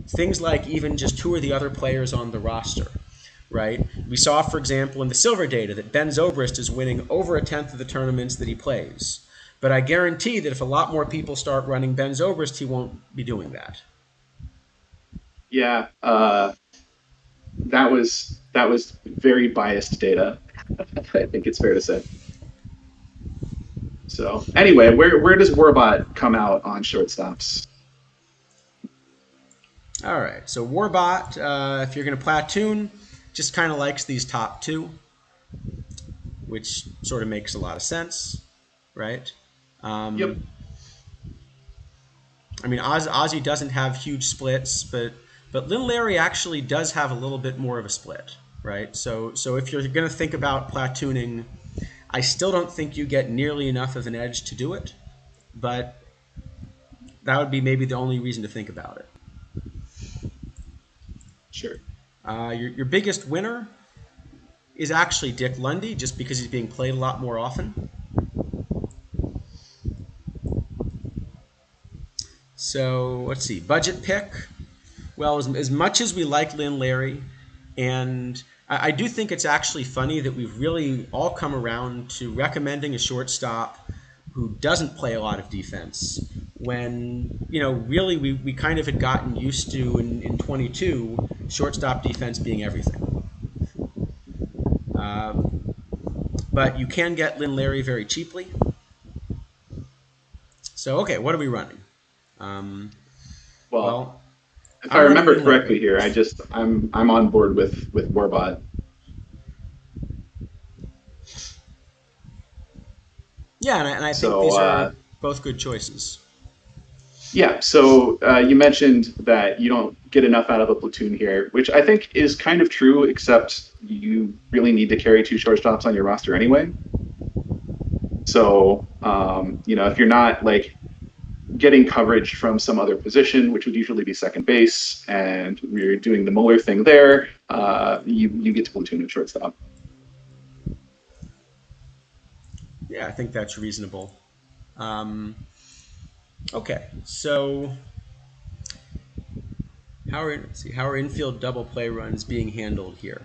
Things like even just who are the other players on the roster, right? We saw, for example, in the silver data that Ben Zobrist is winning over a tenth of the tournaments that he plays. But I guarantee that if a lot more people start running Ben Zobrist, he won't be doing that. Yeah. That was very biased data. I think it's fair to say. So anyway, where does WARBot come out on shortstops? All right, so WARBot, if you're going to platoon, just kind of likes these top two, which sort of makes a lot of sense, right? Yep. Um, I mean, Ozzy doesn't have huge splits, but Little Larry actually does have a little bit more of a split, right? So if you're going to think about platooning, I still don't think you get nearly enough of an edge to do it, but that would be maybe the only reason to think about it. Sure. Your biggest winner is actually Dick Lundy, just because he's being played a lot more often. So let's see, budget pick. Well, as much as we like Lynn Larry, and I do think it's actually funny that we've really all come around to recommending a shortstop who doesn't play a lot of defense when, really we kind of had gotten used to in 22 shortstop defense being everything. But you can get Lynn Larry very cheaply. So, okay, what are we running? Um, Well, well, if I I'm running remember Lynn Larry. correctly here, I'm on board with WARBot. Yeah, and I think So these are both good choices. yeah, so you mentioned that you don't get enough out of a platoon here, which I think is kind of true, except you really need to carry two shortstops on your roster anyway. So if you're not like getting coverage from some other position, which would usually be second base, and we're doing the Mueller thing there, you get to platoon at shortstop. Yeah, I think that's reasonable. Um, okay, so how are infield double play runs being handled here?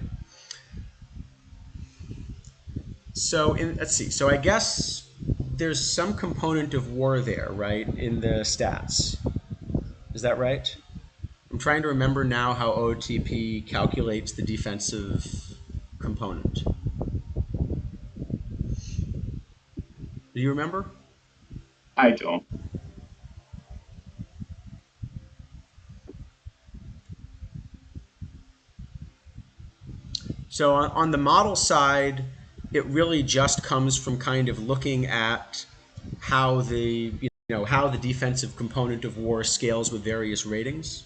So let's see. So I guess there's some component of war there, right, in the stats. Is that right? I'm trying to remember now how OTP calculates the defensive component. Do you remember? I don't. So on the model side, it really just comes from kind of looking at how how the defensive component of war scales with various ratings,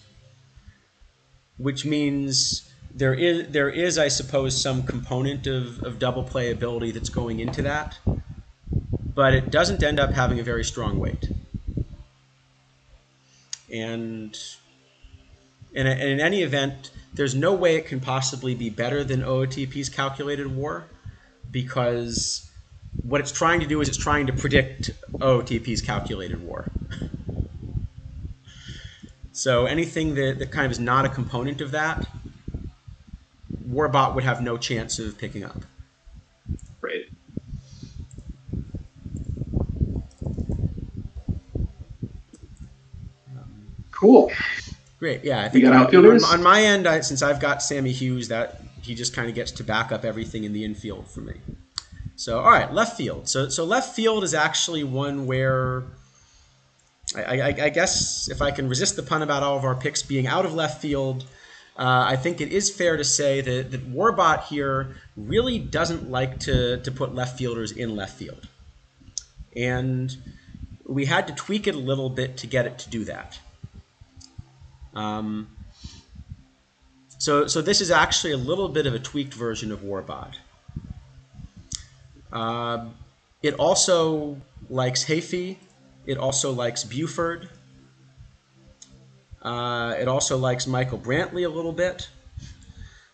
which means there is I suppose some component of double playability that's going into that, but it doesn't end up having a very strong weight. And in any event, there's no way it can possibly be better than OOTP's calculated war, because what it's trying to do is it's trying to predict OOTP's calculated war. So anything that kind of is not a component of that, WARBot would have no chance of picking up. Right. Cool. Great. Yeah, I We think got outfielders? on my end, since I've got Sammy Hughes, that he just kind of gets to back up everything in the infield for me. So, all right, left field. So left field is actually one where I guess if I can resist the pun about all of our picks being out of left field, I think it is fair to say that WARBot here really doesn't like to put left fielders in left field. And we had to tweak it a little bit to get it to do that. So this is actually a little bit of a tweaked version of WARBot. It also likes Hayfie. It also likes Buford. It also likes Michael Brantley a little bit.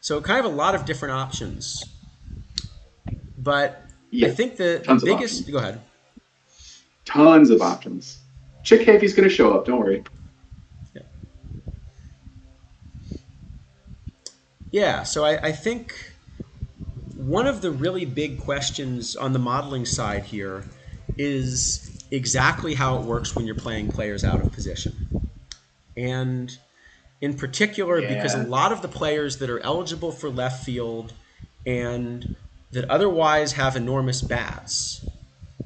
So kind of a lot of different options. But Yeah, I think the tons of biggest... options. Go ahead. Tons of options. Chick Hafey's going to show up. Don't worry. Yeah, so I think one of the really big questions on the modeling side here is exactly how it works when you're playing players out of position. And in particular, because a lot of the players that are eligible for left field and that otherwise have enormous bats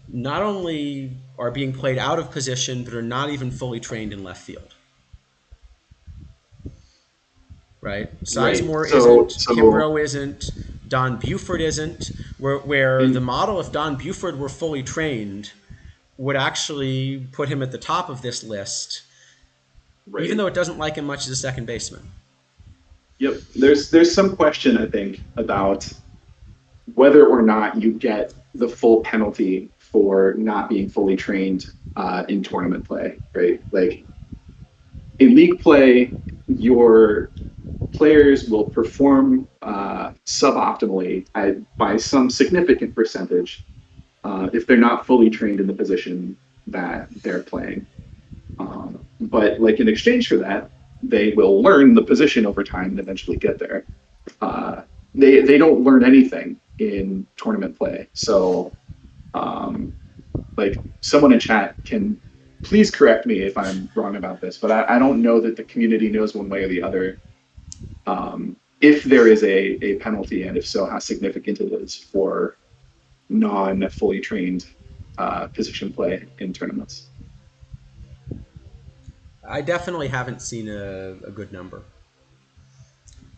not only are being played out of position, but are not even fully trained in left field. Right? Sizemore isn't, Kimbrough isn't, Don Buford isn't, where the model, if Don Buford were fully trained, would actually put him at the top of this list, even though it doesn't like him much as a second baseman. Yep. There's some question, I think, about whether or not you get the full penalty for not being fully trained in tournament play, right? Like in league play, your players will perform suboptimally by some significant percentage if they're not fully trained in the position that they're playing. But like in exchange for that, they will learn the position over time and eventually get there. They don't learn anything in tournament play. So like someone in chat can please correct me if I'm wrong about this, but I don't know that the community knows one way or the other if there is a penalty, and if so, how significant it is for non-fully trained position play in tournaments. I definitely haven't seen a good number.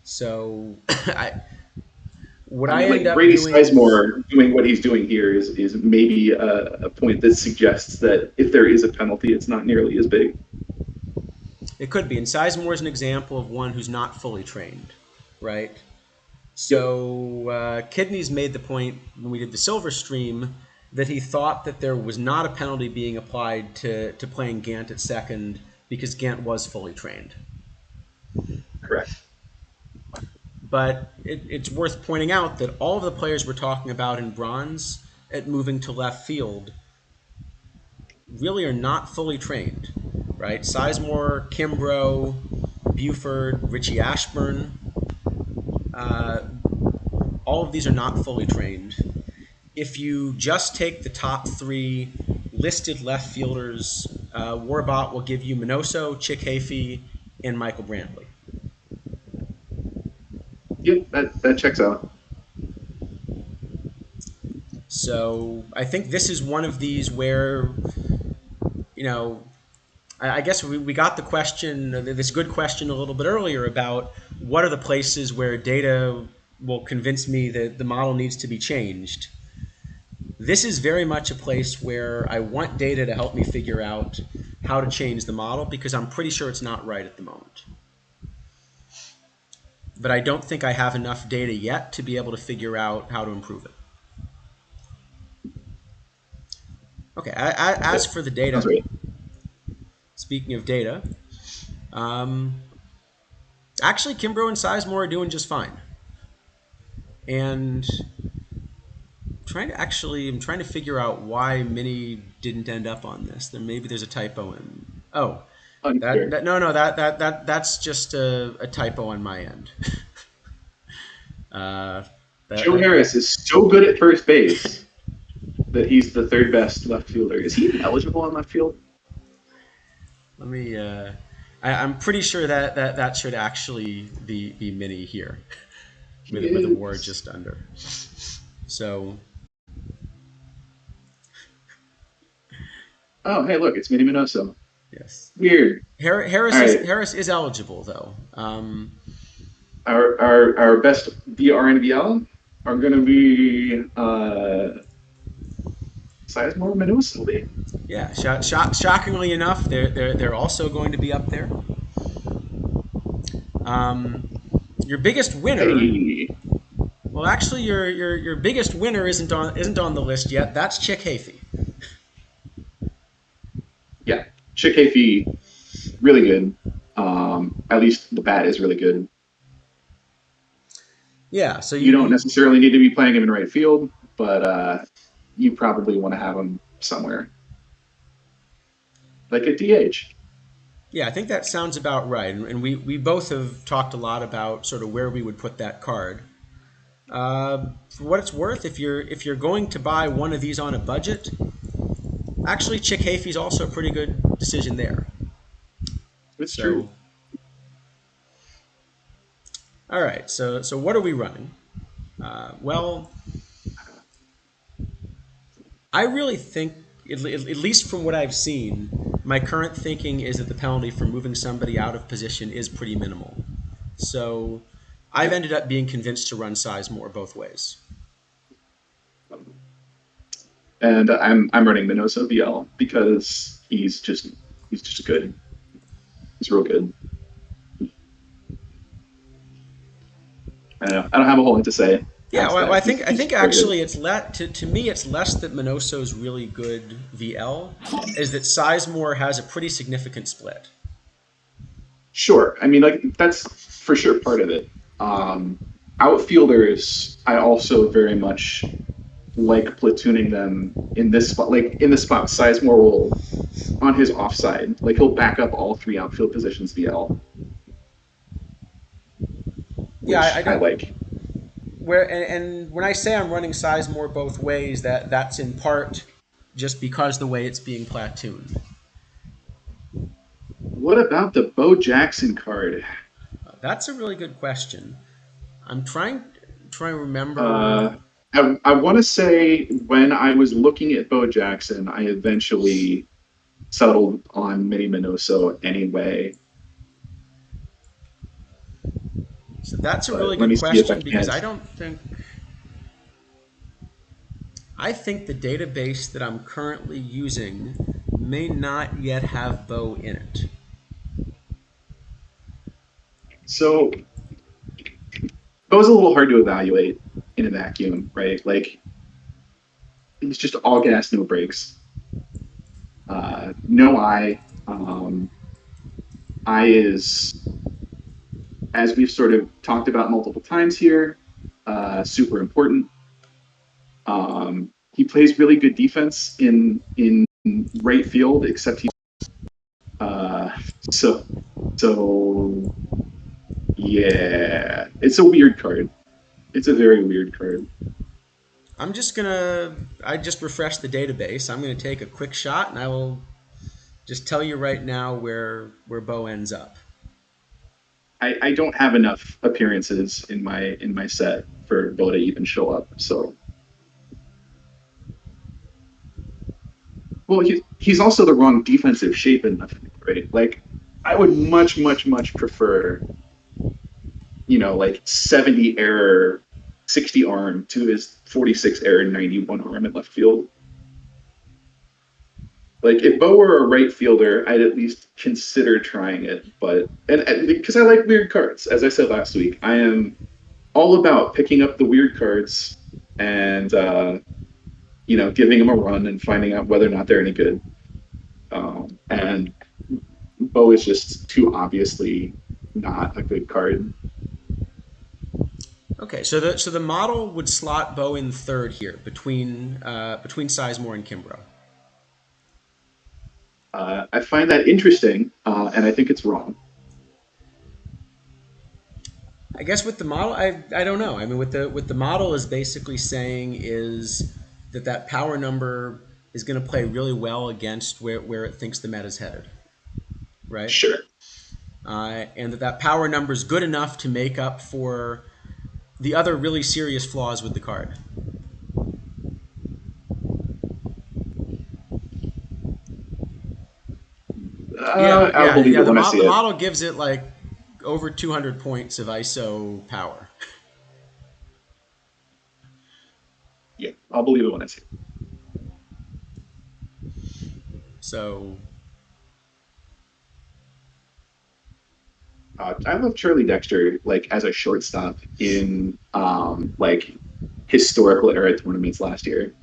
So I end up Brady doing Sizemore doing what he's doing here is maybe a point that suggests that if there is a penalty, it's not nearly as big. It could be. And Sizemore is an example of one who's not fully trained, right? So Kidney's made the point when we did the Silver Stream that he thought that there was not a penalty being applied to playing Gant at second because Gant was fully trained. Correct. But it's worth pointing out that all of the players we're talking about in bronze at moving to left field really are not fully trained, right? Sizemore, Kimbrough, Buford, Richie Ashburn, all of these are not fully trained. If you just take the top three listed left fielders, WARBot will give you Minoso, Chick Hafey, and Michael Brantley. Yep, that checks out. So I think this is one of these where, I guess we got the question, this good question a little bit earlier about what are the places where data will convince me that the model needs to be changed. This is very much a place where I want data to help me figure out how to change the model because I'm pretty sure it's not right at the moment. But I don't think I have enough data yet to be able to figure out how to improve it. Okay, as That for the sounds data, right. speaking of data, um, actually Kimbrough and Sizemore are doing just fine. And I'm trying to figure out why Mini didn't end up on this. Then maybe there's a typo in. Oh, Unclear. no, that's just a typo on my end. uh, Joe Harris is so good at first base that he's the third best left fielder. Is he even eligible on left field? Let me. I'm pretty sure that should actually be Mini here, He with a WAR is. just under. So Oh, hey, look, it's Minnie Minoso. yes, Weird. All right, Harris is eligible though. our best VR and VL are going to be Sizemore Minoso. Yeah, shockingly enough, they're also going to be up there. Um, your biggest winner. Hey, Well, actually, your biggest winner isn't on the list yet. That's Chick Hafey. yeah, Chick Hafey, really good. At least the bat is really good. Yeah, so You don't necessarily need to be playing him in right field, but you probably want to have him somewhere, like a DH. yeah, I think that sounds about right. And we both have talked a lot about sort of where we would put that card. For what it's worth, if you're going to buy one of these on a budget, actually Chick Hafey's also a pretty good decision there. It's So true. all right, so what are we running? Well, I really think, at least from what I've seen, my current thinking is that the penalty for moving somebody out of position is pretty minimal. So I've Yep. ended up being convinced to run Sizemore both ways. And I'm running Minoso VL because he's just good. He's real good. I don't have a whole lot to say Yeah, past well, that. I He's think very good. actually to me it's less that Minoso's really good VL, is that Sizemore has a pretty significant split. Sure. I mean, like that's for sure part of it. Um, Outfielders, I also very much like platooning them in this spot, like in the spot Sizemore will on his offside. Like he'll back up all three outfield positions VL, Yeah, which I I don't. like. And when I say I'm running Sizemore both ways, that's in part just because the way it's being platooned. What about the Bo Jackson card? That's a really good question. I'm trying to remember. Uh, I want to say when I was looking at Bo Jackson, I eventually settled on Mini Minoso anyway. So that's a really But let good me see if I question because can't. I think the database that I'm currently using may not yet have Bo in it. So Bo's a little hard to evaluate in a vacuum, right? Like it's just all gas, no brakes. No eye. Eye is, as we've sort of talked about multiple times here, super important. He plays really good defense in right field, except he. Uh, so so yeah, it's a weird card. It's a very weird card. I just refreshed the database. I'm gonna take a quick shot and I will just tell you right now where Bo ends up. I don't have enough appearances in my set for Bo to even show up. So, well, he's also the wrong defensive shape in the right. Like, I would much prefer, like 70 error 60 arm to his 46 air and 91 arm in left field. Like if Bo were a right fielder, I'd at least consider trying it. But and because I like weird cards, as I said last week, I am all about picking up the weird cards and giving them a run and finding out whether or not they're any good. And Bo is just too obviously not a good card. Okay, so the model would slot Bo in third here between Sizemore and Kimbrough. I find that interesting, and I think it's wrong. I guess with the model, I don't know. I mean, with the model is basically saying is that power number is going to play really well against where it thinks the meta is headed, right? Sure. And that power number is good enough to make up for the other really serious flaws with the card. I'll believe it when I see The it. model gives it like over 200 points of ISO power. Yeah, I'll believe it when I see it. So I love Charlie Dexter like as a shortstop in like historical era tournaments last year.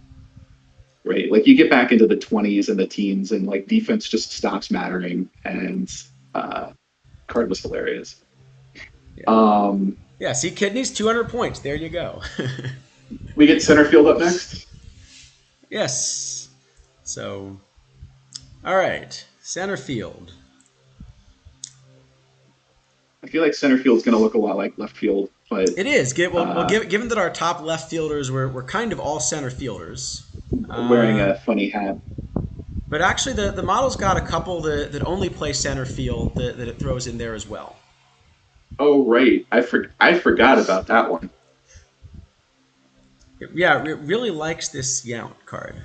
Right, like you get back into the 20s and the teens, and like defense just stops mattering, and uh, card was hilarious. yeah, Um, yeah. See, kidneys 200 points. There you go. we get center field up next. Yes. So, all right, center field. I feel like center field is going to look a lot like left field, but It is. uh, Given that our top left fielders were kind of all center fielders, wearing a funny hat. but actually the model's got a couple that only play center field that it throws in there as well. Oh right, I forgot about that one. It really likes this Yount card.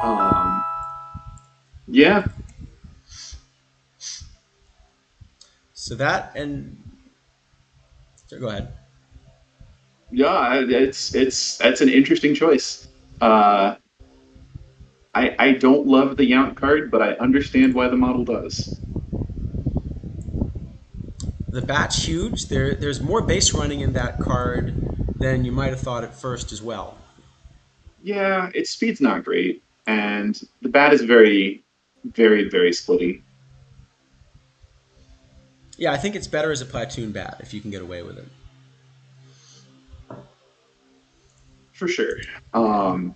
Um, yeah, So that and so go ahead. yeah, it's that's an interesting choice. Uh, I don't love the Yount card, but I understand why the model does. The bat's huge. There's more base running in that card than you might have thought at first as well. Yeah, its speed's not great, and the bat is very, very, very splitty Yeah, I think it's better as a platoon bat if you can get away with it. for sure. Um,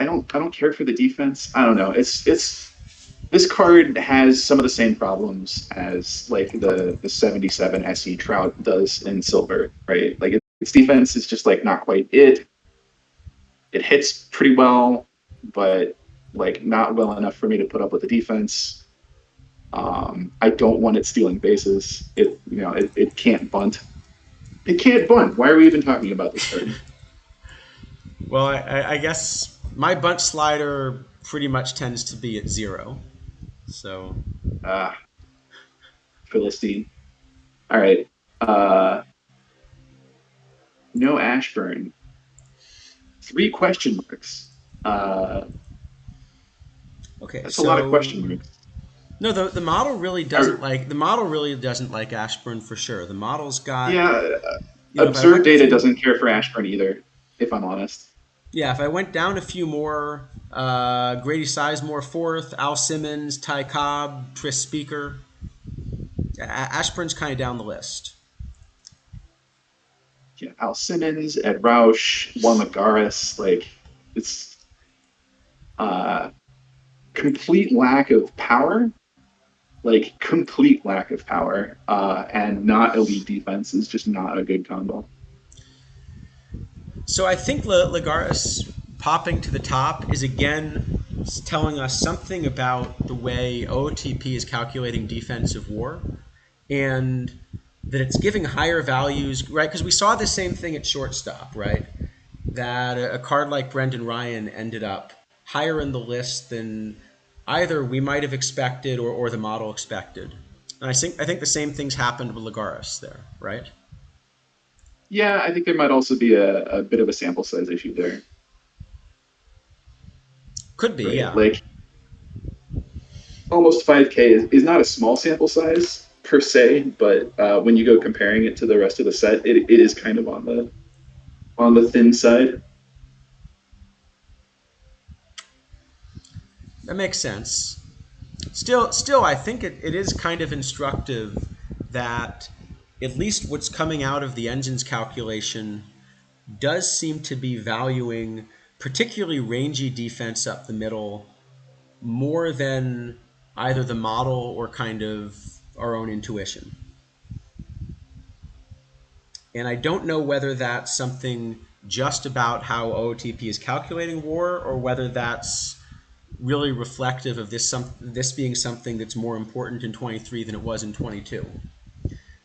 I don't care for the defense. I don't know. It's this card has some of the same problems as like the 77 SE Trout does in silver, right? Like its defense is just like not quite it. It hits pretty well, but like not well enough for me to put up with the defense. I don't want it stealing bases. It can't bunt. It can't bunt. Why are we even talking about this card? Well, I guess my bunt slider pretty much tends to be at 0. So Ah, Philistine. All right. Uh, no Ashburn. 3 question marks. Uh, okay, that's a lot of so question marks. no, the model really doesn't Or, like the model really doesn't like Ashburn for sure. The model's got yeah, if I Observed went Data through doesn't care for Ashburn either, if I'm honest. yeah, if I went down a few more, Grady Sizemore fourth, Al Simmons, Ty Cobb, Tris Speaker, Ashburn's kind of down the list. Yeah, Al Simmons, Ed Roush, Juan Lagares, like it's uh, complete lack of power, like complete lack of power, and not elite defense is just not a good combo. So I think Lagares popping to the top is again telling us something about the way OOTP is calculating defensive war, and that it's giving higher values, right? Because we saw the same thing at shortstop, right? That a card like Brendan Ryan ended up higher in the list than either we might have expected or the model expected. And I think the same things happened with Lagares there, right? Yeah, I think there might also be a bit of a sample size issue there, Could be, right? yeah. Like almost 5K is not a small sample size per se, but when you go comparing it to the rest of the set, it is kind of on the thin side. That makes sense. Still, I think it is kind of instructive that at least what's coming out of the engine's calculation does seem to be valuing particularly rangy defense up the middle more than either the model or kind of our own intuition. And I don't know whether that's something just about how OOTP is calculating war or whether that's really reflective of this being something that's more important in 23 than it was in 22.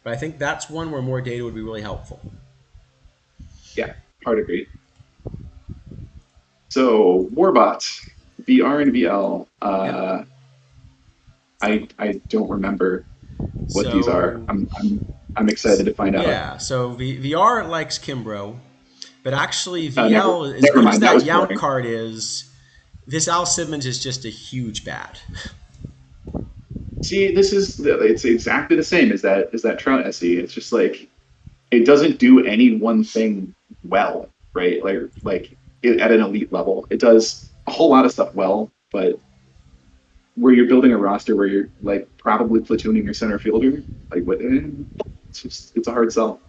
But I think that's one where more data would be really helpful. Yeah, hard agree. So WARBot, VR and VL. Yep. I don't remember what these are. So I'm excited to find out. yeah, so VR likes Kimbrough, but actually Never VL, as never good as mind. That that was Yount boring. card is, this Al Simmons is just a huge bat. See, it's exactly the same as that Trout SE. It's just like it doesn't do any one thing well, right? At an elite level, it does a whole lot of stuff well, but where you're building a roster where you're like probably platooning your center fielder, like what? It's a hard sell.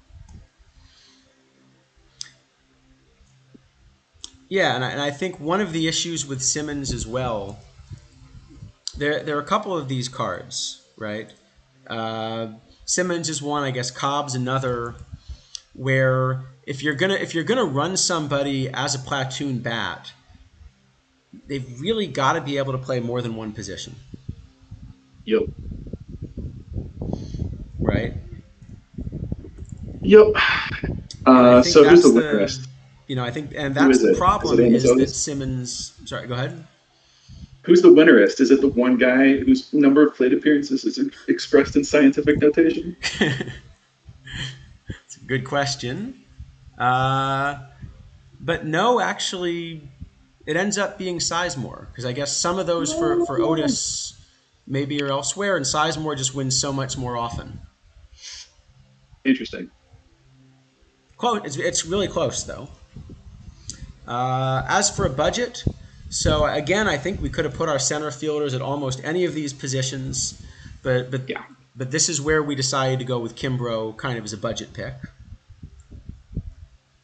Yeah, and I think one of the issues with Simmons as well, there are a couple of these cards, right? Uh, Simmons is one, I guess. Cobb's another. Where if you're gonna run somebody as a platoon bat, they've really got to be able to play more than one position, Yep. right? Yep. And I think So who's that's the winner the, list? I think, and Who that's is the it? Is it problem Amos is that Otis? Simmons. Sorry, go ahead. Who's the winnerist? Is it the one guy whose number of plate appearances is expressed in scientific notation? It's a good question. Uh, but no, actually, it ends up being Sizemore because I guess some of those for Otis maybe are elsewhere, and Sizemore just wins so much more often. Interesting. Close. It's really close though. As for a budget, so again, I think we could have put our center fielders at almost any of these positions, but but Yeah. but this is where we decided to go with Kimbrough, kind of as a budget pick.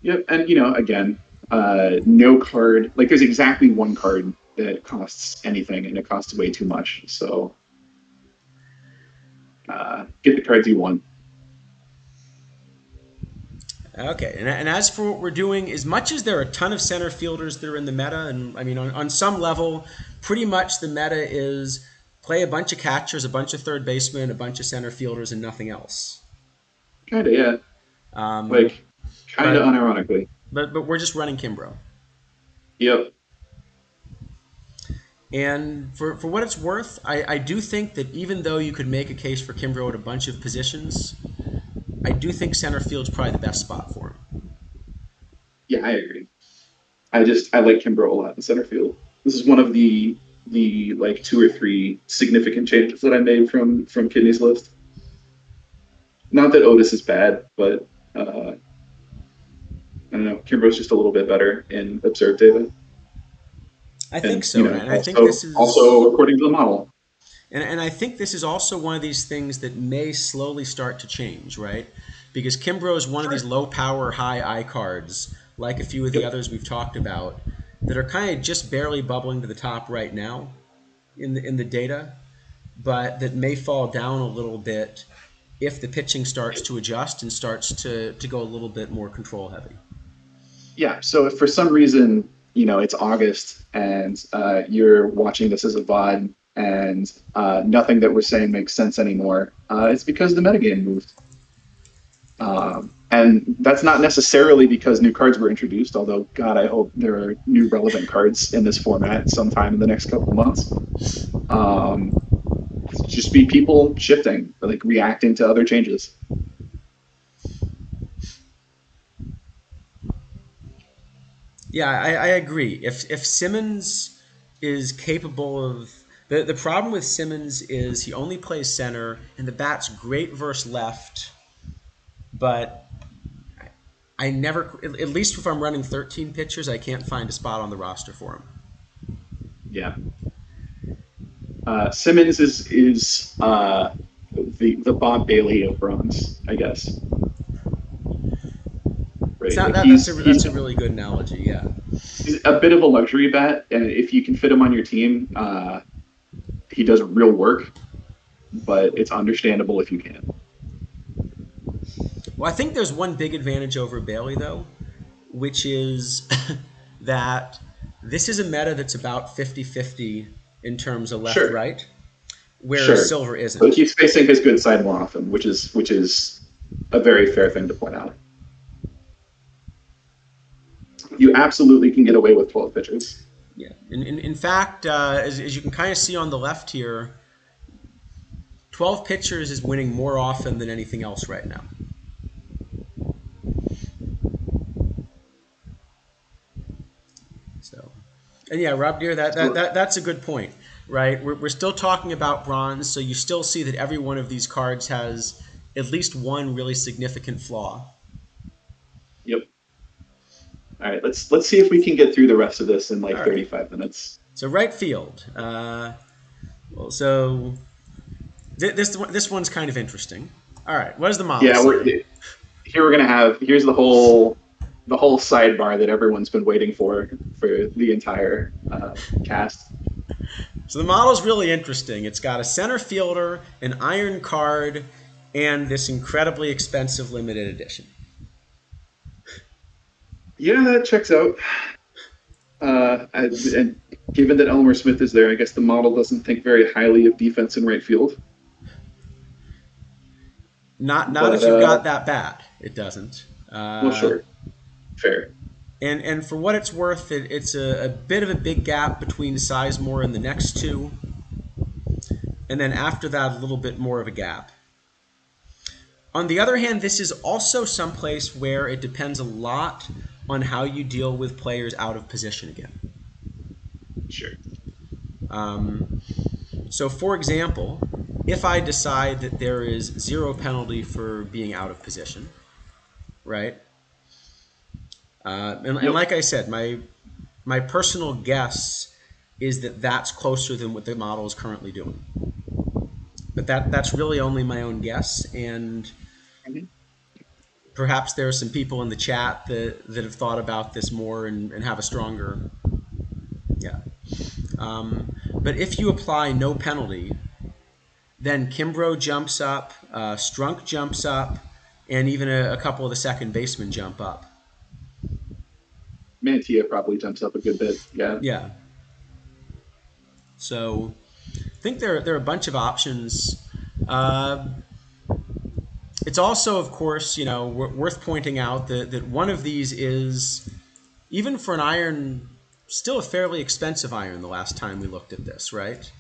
Yep. And again, no card. Like there's exactly one card that costs anything, and it costs way too much. So get the cards you want. Okay, and as for what we're doing, as much as there are a ton of center fielders that are in the meta, and I mean, on some level, pretty much the meta is play a bunch of catchers, a bunch of third basemen, a bunch of center fielders, and nothing else. Kind of, yeah. Um, Like, kind of but unironically. but we're just running Kimbrough. Yep. And for what it's worth, I do think that even though you could make a case for Kimbrough at a bunch of positions, I do think center field's probably the best spot for him. Yeah, I agree. I like Kimbrough a lot in center field. This is one of the like two or three significant changes that I made from Kidney's list. Not that Otis is bad, but I don't know. Kimbrough's just a little bit better in observed data, I think and so, and I think also this is. also according to the model. And I think this is also one of these things that may slowly start to change, right? Because Kimbrough is one of these low power, high I cards, like a few of the Yep. others we've talked about, that are kind of just barely bubbling to the top right now in the data, but that may fall down a little bit if the pitching starts to adjust and starts to go a little bit more control heavy. Yeah. So if for some reason it's August and you're watching this as a VOD and nothing that we're saying makes sense anymore, it's because the metagame moved. And that's not necessarily because new cards were introduced, although, God, I hope there are new relevant cards in this format sometime in the next couple of months. just be people shifting, like reacting to other changes. Yeah, I agree. If Simmons is capable of the problem with Simmons is he only plays center, and the bat's great versus left, but I never, at least if I'm running 13 pitchers, I can't find a spot on the roster for him. Yeah. Simmons is the Bob Bailey of bronze, I guess. It's Right. not Like that that's a really good analogy. Yeah. he's a bit of a luxury bet, and if you can fit him on your team, he does real work. But it's understandable if you can. Well, I think there's one big advantage over Bailey though, which is that this is a meta that's about 50-50 in terms of left Sure, right, whereas sure. Silver But isn't. he's facing his good side more often, which is a very fair thing to point out. You absolutely can get away with 12 pitchers. Yeah. In fact, as you can kind of see on the left here, 12 pitchers is winning more often than anything else right now. So, and yeah, Rob Deere, that's a good point, right? We're still talking about bronze, so you still see that every one of these cards has at least one really significant flaw. Yep. All right, let's see if we can get through the rest of this in like All right. 35 minutes. So right field. Well, so this one's kind of interesting. All right, what does the model Yeah, say? we're gonna have here's the whole sidebar that everyone's been waiting for the entire cast. So the model's really interesting. It's got a center fielder, an iron card, and this incredibly expensive limited edition. Yeah, that checks out. And given that Elmer Smith is there, I guess the model doesn't think very highly of defense in right field. Not But if you've got that bat. It doesn't. well, sure, fair. And for what it's worth, it's a bit of a big gap between Sizemore and the next two. And then after that, a little bit more of a gap. On the other hand, this is also someplace where it depends a lot on how you deal with players out of position again. Sure. So, for example, if I decide that there is 0 penalty for being out of position, right? And Yep. like I said, my personal guess is that that's closer than what the model is currently doing. But that's really only my own guess, and perhaps there are some people in the chat that have thought about this more and have a stronger, yeah. But if you apply no penalty, then Kimbrough jumps up, Strunk jumps up, and even a couple of the second basemen jump up. Mantia probably jumps up a good bit. Yeah. Yeah. So I think there are a bunch of options. It's also, of course, worth pointing out that one of these is, even for an iron, still a fairly expensive iron the last time we looked at this, right?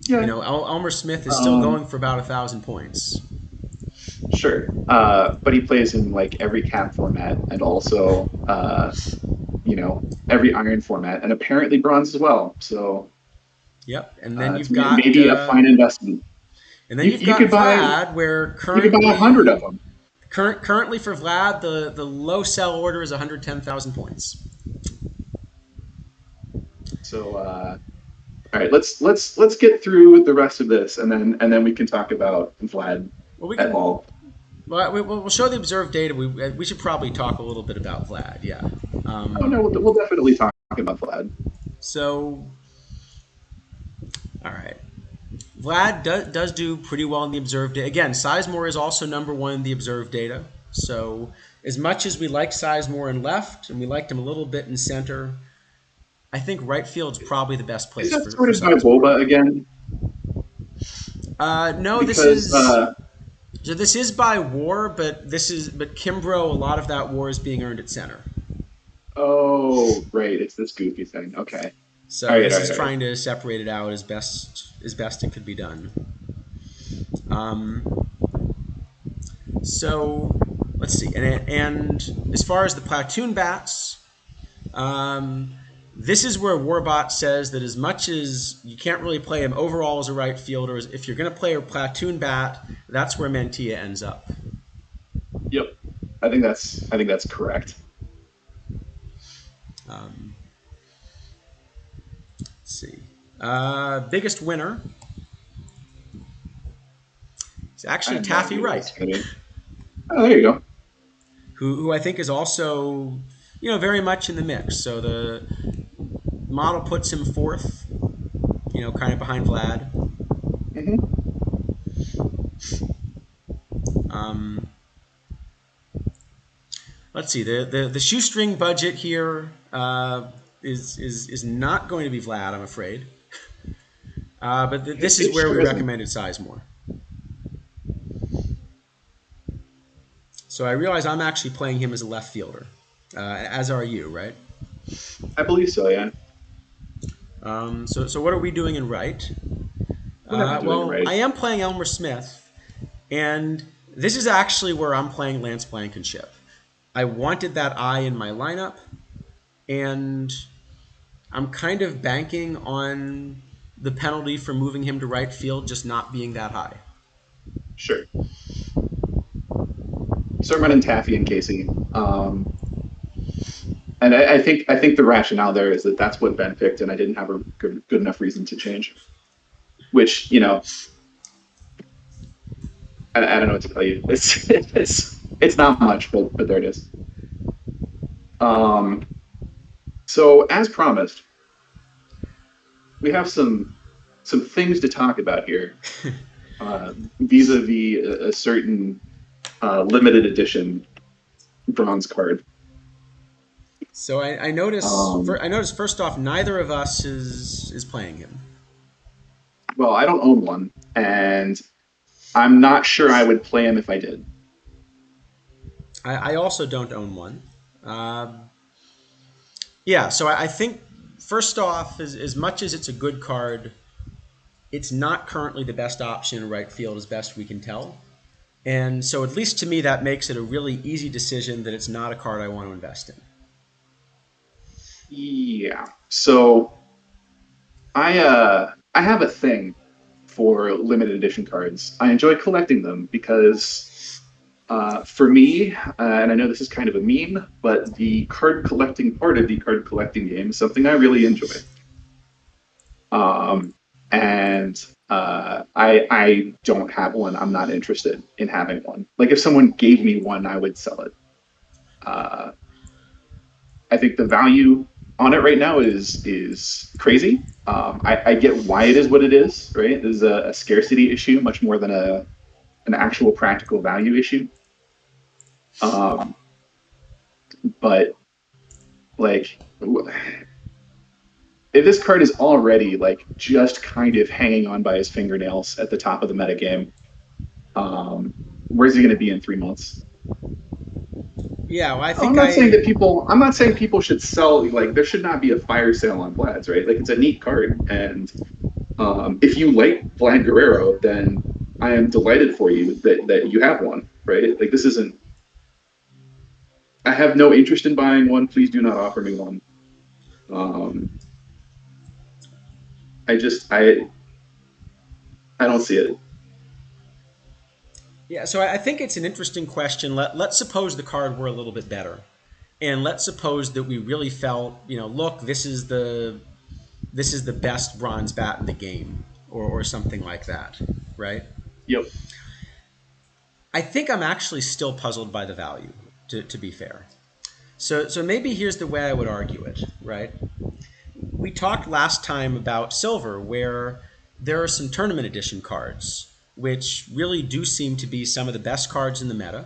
Yeah. Elmer Smith is still going for about 1,000 points. Sure. But he plays in like every cap format and also, every iron format and apparently bronze as well. So. Yep. And then you've got maybe a fine investment. And then you've got Vlad, where currently you could buy 100 of them. Currently for Vlad, the low sell order is 110,000 points. So, all right, let's get through the rest of this, and then we can talk about Vlad at all. Well, we'll show the observed data. We should probably talk a little bit about Vlad. Yeah. Oh no, we'll definitely talk about Vlad. So, all right. Vlad does do pretty well in the observed data. Again, Sizemore is also number 1 in the observed data. So as much as we like Sizemore in left, and we liked him a little bit in center, I think right field's probably the best place. Is that sorted by WOBA again? No, because, this is by WAR, but Kimbrough, a lot of that WAR is being earned at center. Oh, right. It's this goofy thing. Okay. So All right, this all is right, all right. trying to separate it out as best it could be done. Um, so let's see, and as far as the platoon bats, um, this is where WARBot says that as much as you can't really play him overall as a right fielder, if you're going to play a platoon bat, that's where Mantilla ends up. Yep. I think that's correct. Um, let's see. Biggest winner is I actually have no Taffy idea what it's Wright, going to be. Oh, there you go. who I think is also very much in the mix. So the model puts him fourth, kind of behind Vlad. Hmm. Um, let's see. The shoestring budget here is not going to be Vlad, I'm afraid. But this is It where we sure isn't. recommended Sizemore. So I realize I'm actually playing him as a left fielder, as are you, right? I believe so. Yeah. So what are we doing in right? What am I doing Well, I right? am playing Elmer Smith, and this is actually where I'm playing Lance Blankenship. I wanted that eye in my lineup, and I'm kind of banking on the penalty for moving him to right field just not being that high. Sure. So I'm running Taffy and Casey. And I think the rationale there is that that's what Ben picked, and I didn't have a good enough reason to change. Which I don't know what to tell you. It's not much, but there it is. Um, so as promised, we have some things to talk about here, vis-a-vis a certain limited edition bronze card. So I notice Um, I notice first off, neither of us is playing him. well, I don't own one, and I'm not sure I would play him if I did. I also don't own one. Um, yeah, so I think first off, as much as it's a good card, it's not currently the best option in right field as best we can tell. And so at least to me, that makes it a really easy decision that it's not a card I want to invest in. Yeah. So I have a thing for limited edition cards. I enjoy collecting them because for me, and I know this is kind of a meme, but the card collecting part of the card collecting game is something I really enjoy. And I don't have one. I'm not interested in having one. Like if someone gave me one, I would sell it. Uh, I think the value on it right now is crazy. I get why it is what it is. Right, this is a scarcity issue much more than an actual practical value issue. Um, but like, if this card is already like just kind of hanging on by his fingernails at the top of the metagame, um, where's he going to be in 3 months? Yeah, well, I I'm think not saying that I people. I'm not saying people should sell. Like there should not be a fire sale on Vlad's, right? Like it's a neat card, and if you like Vlad Guerrero, then I am delighted for you that you have one, right? Like this isn't. I have no interest in buying one. Please do not offer me one. Um, I don't see it. yeah, so I think it's an interesting question. Let's suppose the card were a little bit better, and let's suppose that we really felt, look, this is the best bronze bat in the game, or something like that, right? Yep. I think I'm actually still puzzled by the value, to be fair. So maybe here's the way I would argue it, right? We talked last time about silver, where there are some tournament edition cards, which really do seem to be some of the best cards in the meta.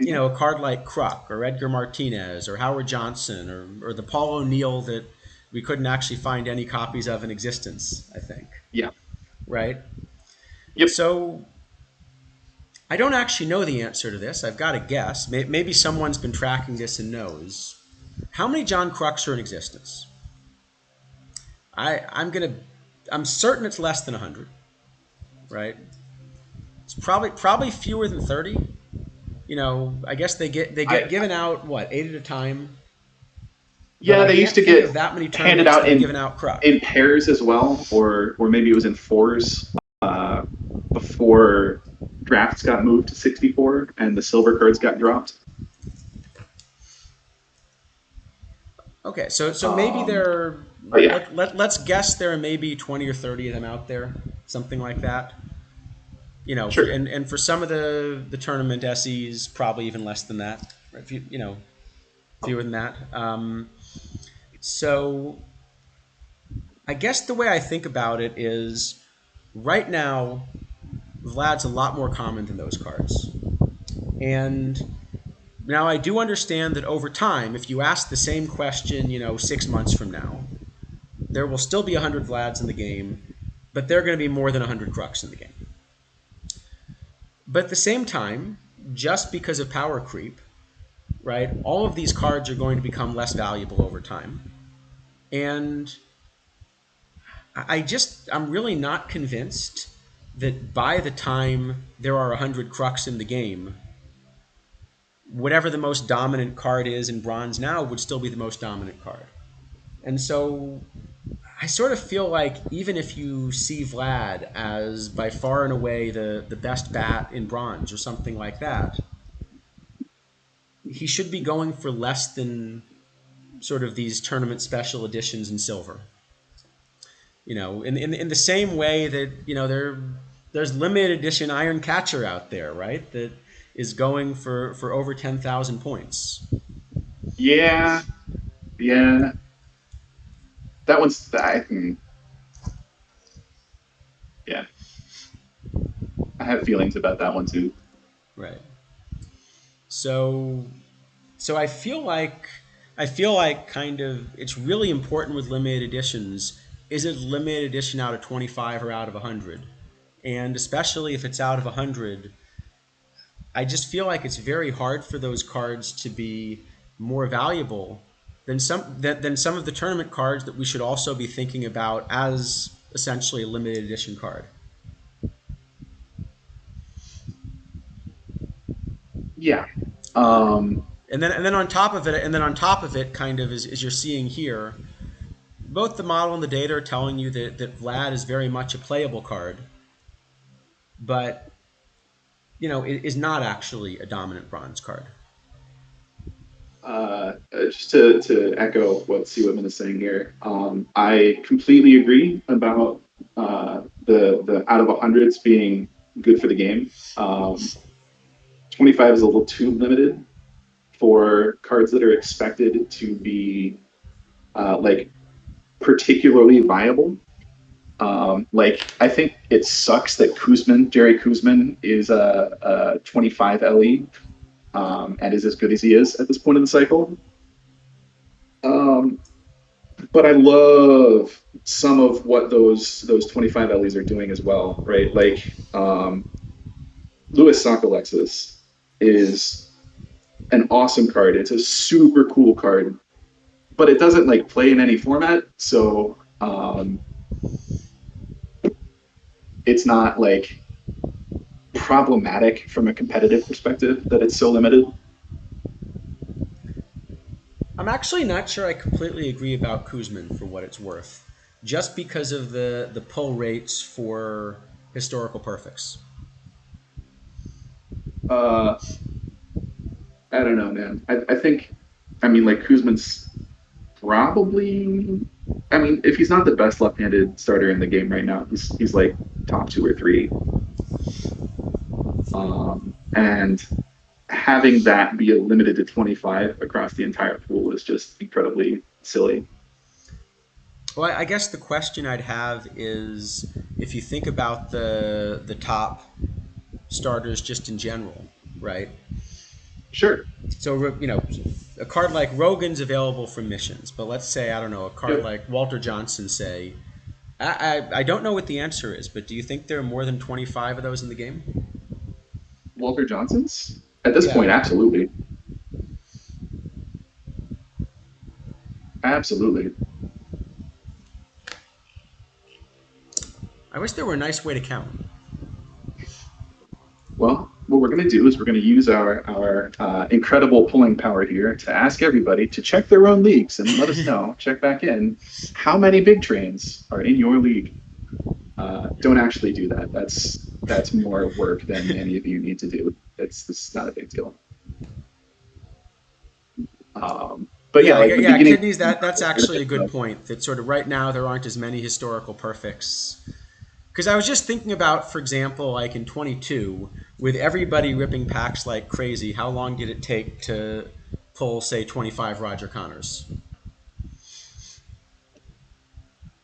Mhm. A card like Kruk or Edgar Martinez or Howard Johnson or the Paul O'Neill that we couldn't actually find any copies of in existence, I think, Yeah. right? Yep. So I don't actually know the answer to this. I've got to guess. Maybe someone's been tracking this and knows. How many John Kruks are in existence? I'm certain it's less than 100, right? It's probably fewer than 30. I guess they get I given out what, 8 at a time, but Yeah, I they used can't to think get of that many handed tournaments out that have given out Kruk. in pairs as well, or maybe it was in fours uh, before drafts got moved to 64 and the silver cards got dropped. Okay, so maybe Um, there. but yeah, Let's guess there are maybe 20 or 30 of them out there, something like that. sure. And for some of the tournament SEs, probably even less than that. Right? Fewer than that. So I guess the way I think about it is, right now Vlad's a lot more common than those cards, and now I do understand that over time, if you ask the same question, 6 months from now, there will still be 100 Vlads in the game, but there are going to be more than 100 Kruks in the game. But at the same time, just because of power creep, right, all of these cards are going to become less valuable over time. And I'm really not convinced that by the time there are 100 Kruks in the game, whatever the most dominant card is in Bronze now would still be the most dominant card. And so I sort of feel like even if you see Vlad as by far and away the best bat in Bronze or something like that, he should be going for less than sort of these tournament special editions in silver. In the same way that there's limited edition Iron Catcher out there, right? That is going for over 10,000 points. Yeah, yeah. That one's yeah. I have feelings about that one too. Right. So so I feel like kind of it's really important with limited editions. Is it limited edition out of 25 or out of 100? And especially if it's out of 100, I just feel like it's very hard for those cards to be more valuable than some of the tournament cards that we should also be thinking about as essentially a limited edition card. Yeah. Um, And then on top of it, kind of as you're seeing here, both the model and the data are telling you that Vlad is very much a playable card, but it is not actually a dominant Bronze card. just to echo what C. Whitman is saying here, I completely agree about the out of hundreds being good for the game. 25 is a little too limited for cards that are expected to be like particularly viable. Like I think it sucks that Jerry Kuzman, is a 25 LE and is as good as he is at this point in the cycle. Um, but I love some of what those 25 LEs are doing as well, right? Like Lewis Sokolexis is an awesome card. It's a super cool card, but it doesn't like play in any format, so it's not like problematic from a competitive perspective that it's so limited. I'm actually not sure I completely agree about Kuzman for what it's worth, just because of the pull rates for historical perfects. Uh, I don't know, man. I think, I mean, like Kuzman's probably. I mean, if he's not the best left-handed starter in the game right now, he's like top two or three. And having that be limited to 25 across the entire pool is just incredibly silly. Well, I guess the question I'd have is, if you think about the top starters just in general, right? Sure. So a card like Rogan's available for missions, but let's say, I don't know, a card Yep. like Walter Johnson, say. I don't know what the answer is, but do you think there are more than 25 of those in the game? Walter Johnson's at this Yeah. point, absolutely, absolutely. wish there were a nice way to count. Well, what we're going to do is we're going to use our incredible pulling power here to ask everybody to check their own leagues and let us know. Check back in. How many big trains are in your league? Don't actually do that. That's more work than any of you need to do. This is not a big deal. But yeah, like the Yeah, beginning. kidneys. That's actually a good point. That sort of right now there aren't as many historical perfects. Because I was just thinking about, for example, like in 22, with everybody ripping packs like crazy, how long did it take to pull, say, 25 Roger Connors?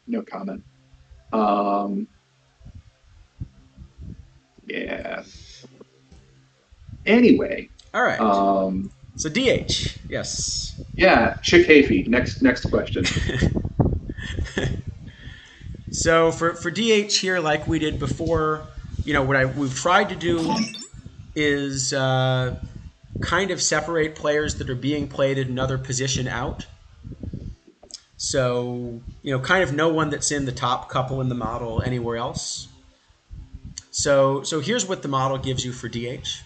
No comment. Um, yeah. Anyway, All right. um, So DH, yes. yeah, Chick Hafey. Next question. So for DH here, like we did before, what we've tried to do is kind of separate players that are being played at another position out. So, kind of no one that's in the top couple in the model anywhere else. So here's what the model gives you for DH.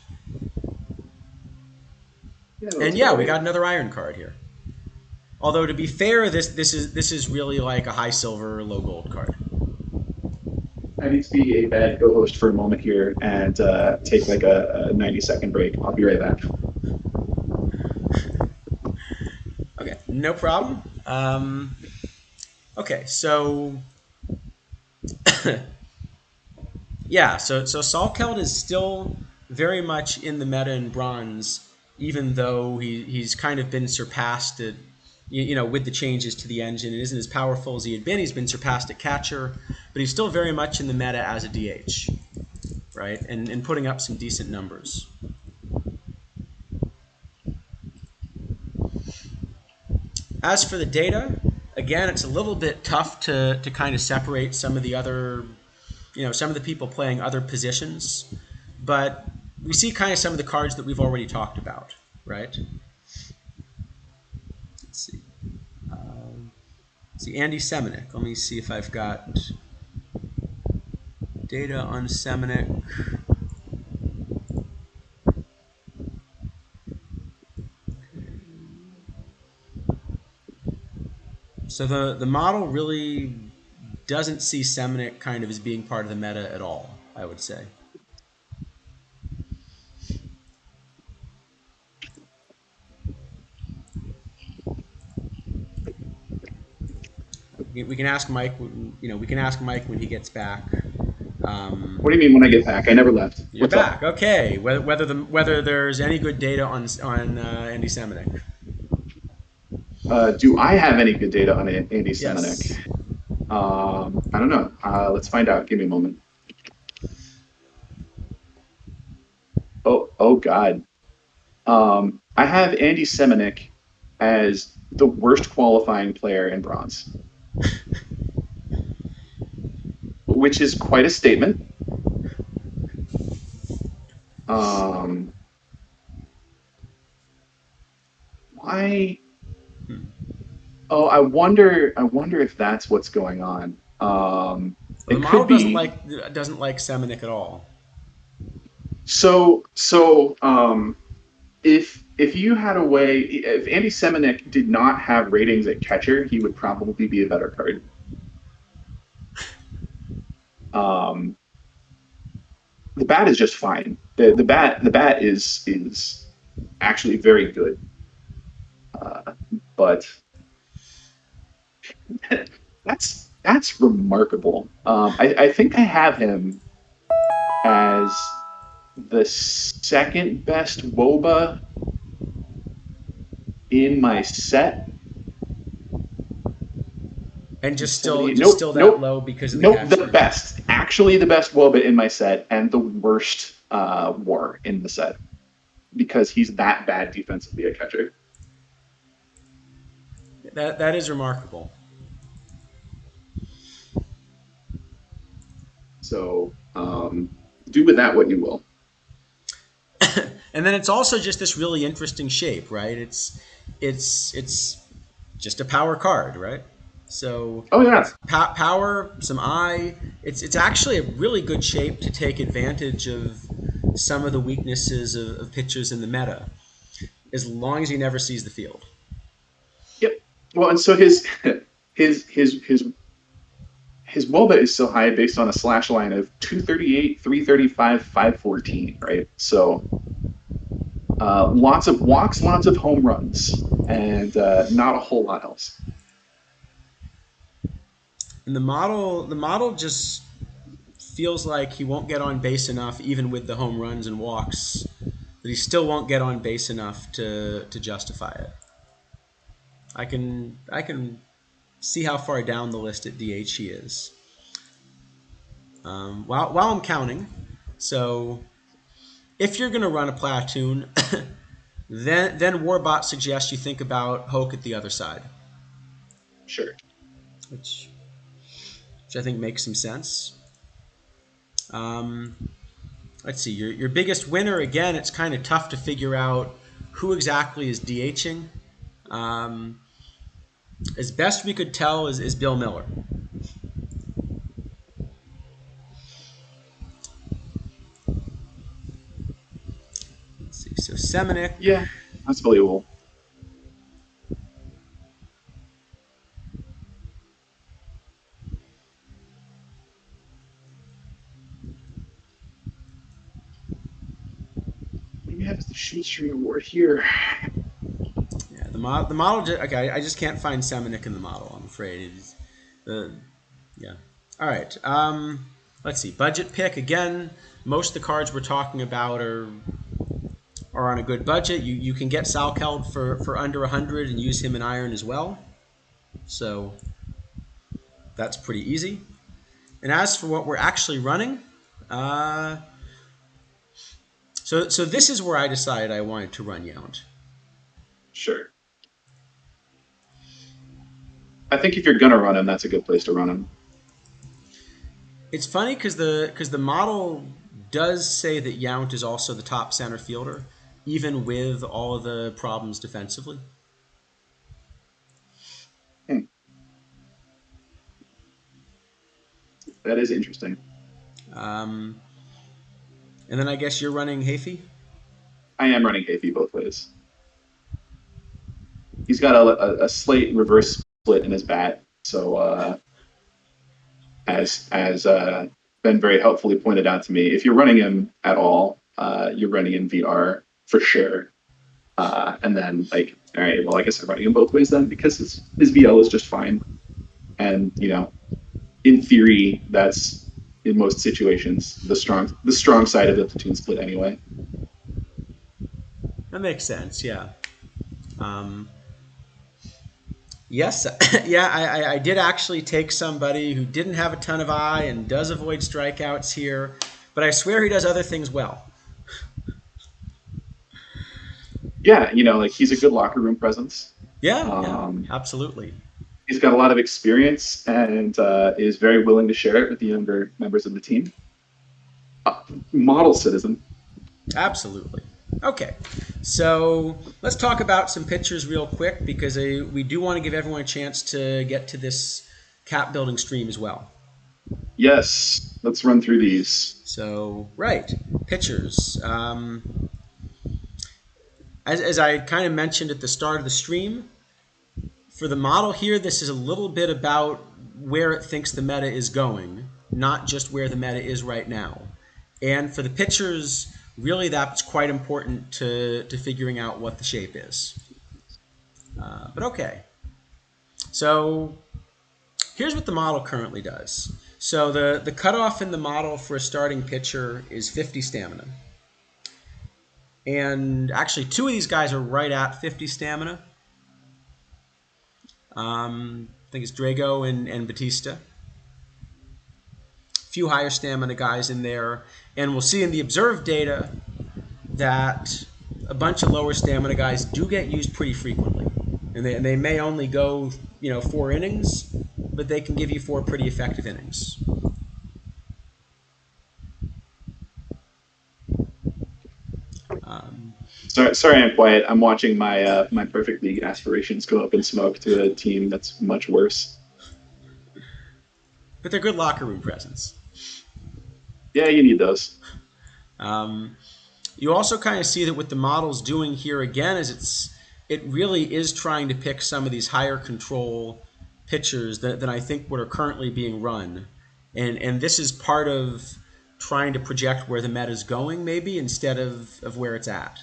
Yeah, And that's yeah, about we right. got another iron card here. Although to be fair, this is really like a high silver, low gold card. I need to be a bad co-host for a moment here and take like a 90-second break. I'll be right back. Okay, no problem. Okay, so yeah, so Salkeld is still very much in the meta in bronze, even though he's kind of been surpassed at, with the changes to the engine. It isn't as powerful as he had been. He's been surpassed at catcher, but he's still very much in the meta as a DH, right? And putting up some decent numbers. As for the data, again, it's a little bit tough to kind of separate some of the other, some of the people playing other positions, but we see kind of some of the cards that we've already talked about, right? Let's see. See Andy Semenuk. Let me see if I've got data on Semenuk. So the model really doesn't see Semenuk kind of as being part of the meta at all, I would say. We can ask Mike. We can ask Mike when he gets back. What do you mean when I get back? I never left. You're What's up? back. Okay. Whether there's any good data on Andy Semenuk. Do I have any good data on Andy Semenuk? Yes. I don't know. Let's find out. Give me a moment. Oh God. I have Andy Semenuk as the worst qualifying player in bronze, which is quite a statement. Why? Oh, I wonder if that's what's going on. The It model could be. doesn't like Semenuk at all. So, if you had a way, if Andy Semenuk did not have ratings at catcher, he would probably be a better card. Um, the bat is just fine. The bat is actually very good, but that's remarkable. I think I have him as the second best WOBA in my set. And just Nope, still that nope, low because of the nope. The catcher. best, actually, the best WOBA in my set, and the worst War in the set because he's that bad defensively a catcher. That is remarkable. So do with that what you will. And then it's also just this really interesting shape, right? It's just a power card, right? So Oh yeah, it's power, some eye. It's actually a really good shape to take advantage of some of the weaknesses of pitchers in the meta, as long as he never sees the field. yep. Well, and so his his his his WOBA is so high based on a slash line of 238, 335, 514, right? So lots of walks, lots of home runs, and not a whole lot else. And the model just feels like he won't get on base enough, even with the home runs and walks, that he still won't get on base enough to justify it. I can see how far down the list at DH he is. While I'm counting, so if you're going to run a platoon, then WARBot suggests you think about Hoke at the other side, Sure. which I think makes some sense. Um, let's see, your biggest winner, again, it's kind of tough to figure out who exactly is DHing. Um, as best we could tell is Bill Miller. Let's see, so Seminick. Yeah, that's believable. We have the Shoestring Award here. Yeah, the model. Okay, I just can't find Seminick in the model. I'm afraid. Yeah. All right. Let's see. Budget pick again. Most of the cards we're talking about are on a good budget. You can get Salkeld for under 100 and use him in Iron as well. So that's pretty easy. And as for what we're actually running, uh, so this is where I decided I wanted to run Yount. Sure. I think if you're gonna run him, that's a good place to run him. It's funny because the model does say that Yount is also the top center fielder, even with all of the problems defensively. Hmm. That is interesting. Um, and then I guess you're running Hafey? I am running Hafey both ways. He's got a slate reverse split in his bat, so as been very helpfully pointed out to me, if you're running him at all, you're running in VR for sure. And then like, all right, well, I guess I'm running him both ways then because his VL is just fine. And in theory, that's in most situations the strong side of the platoon split anyway. That makes sense, yeah. Um, yes, yeah, I did actually take somebody who didn't have a ton of eye and does avoid strikeouts here, but I swear he does other things well. Yeah, like he's a good locker room presence. Yeah, Um, absolutely. he's got a lot of experience and is very willing to share it with the younger members of the team. Model citizen. Absolutely. Okay, so let's talk about some pitchers real quick because we do want to give everyone a chance to get to this cap building stream as well. Yes, let's run through these. So, right, pitchers. As I kind of mentioned at the start of the stream, for the model here, this is a little bit about where it thinks the meta is going, not just where the meta is right now. And for the pitchers, really that's quite important to figuring out what the shape is. But okay. So here's what the model currently does. So the cutoff in the model for a starting pitcher is 50 stamina. And actually, two of these guys are right at 50 stamina. I think it's Drago and Batista. A few higher stamina guys in there. And we'll see in the observed data that a bunch of lower stamina guys do get used pretty frequently. And they may only go, 4 innings, but they can give you 4 pretty effective innings. Sorry, I'm quiet. I'm watching my perfect league aspirations go up in smoke to a team that's much worse. but they're good locker room presents. Yeah, you need those. Um, you also kind of see that what the model's doing here again is it really is trying to pick some of these higher control pitchers than I think what are currently being run, and this is part of trying to project where the meta is going maybe instead of where it's at.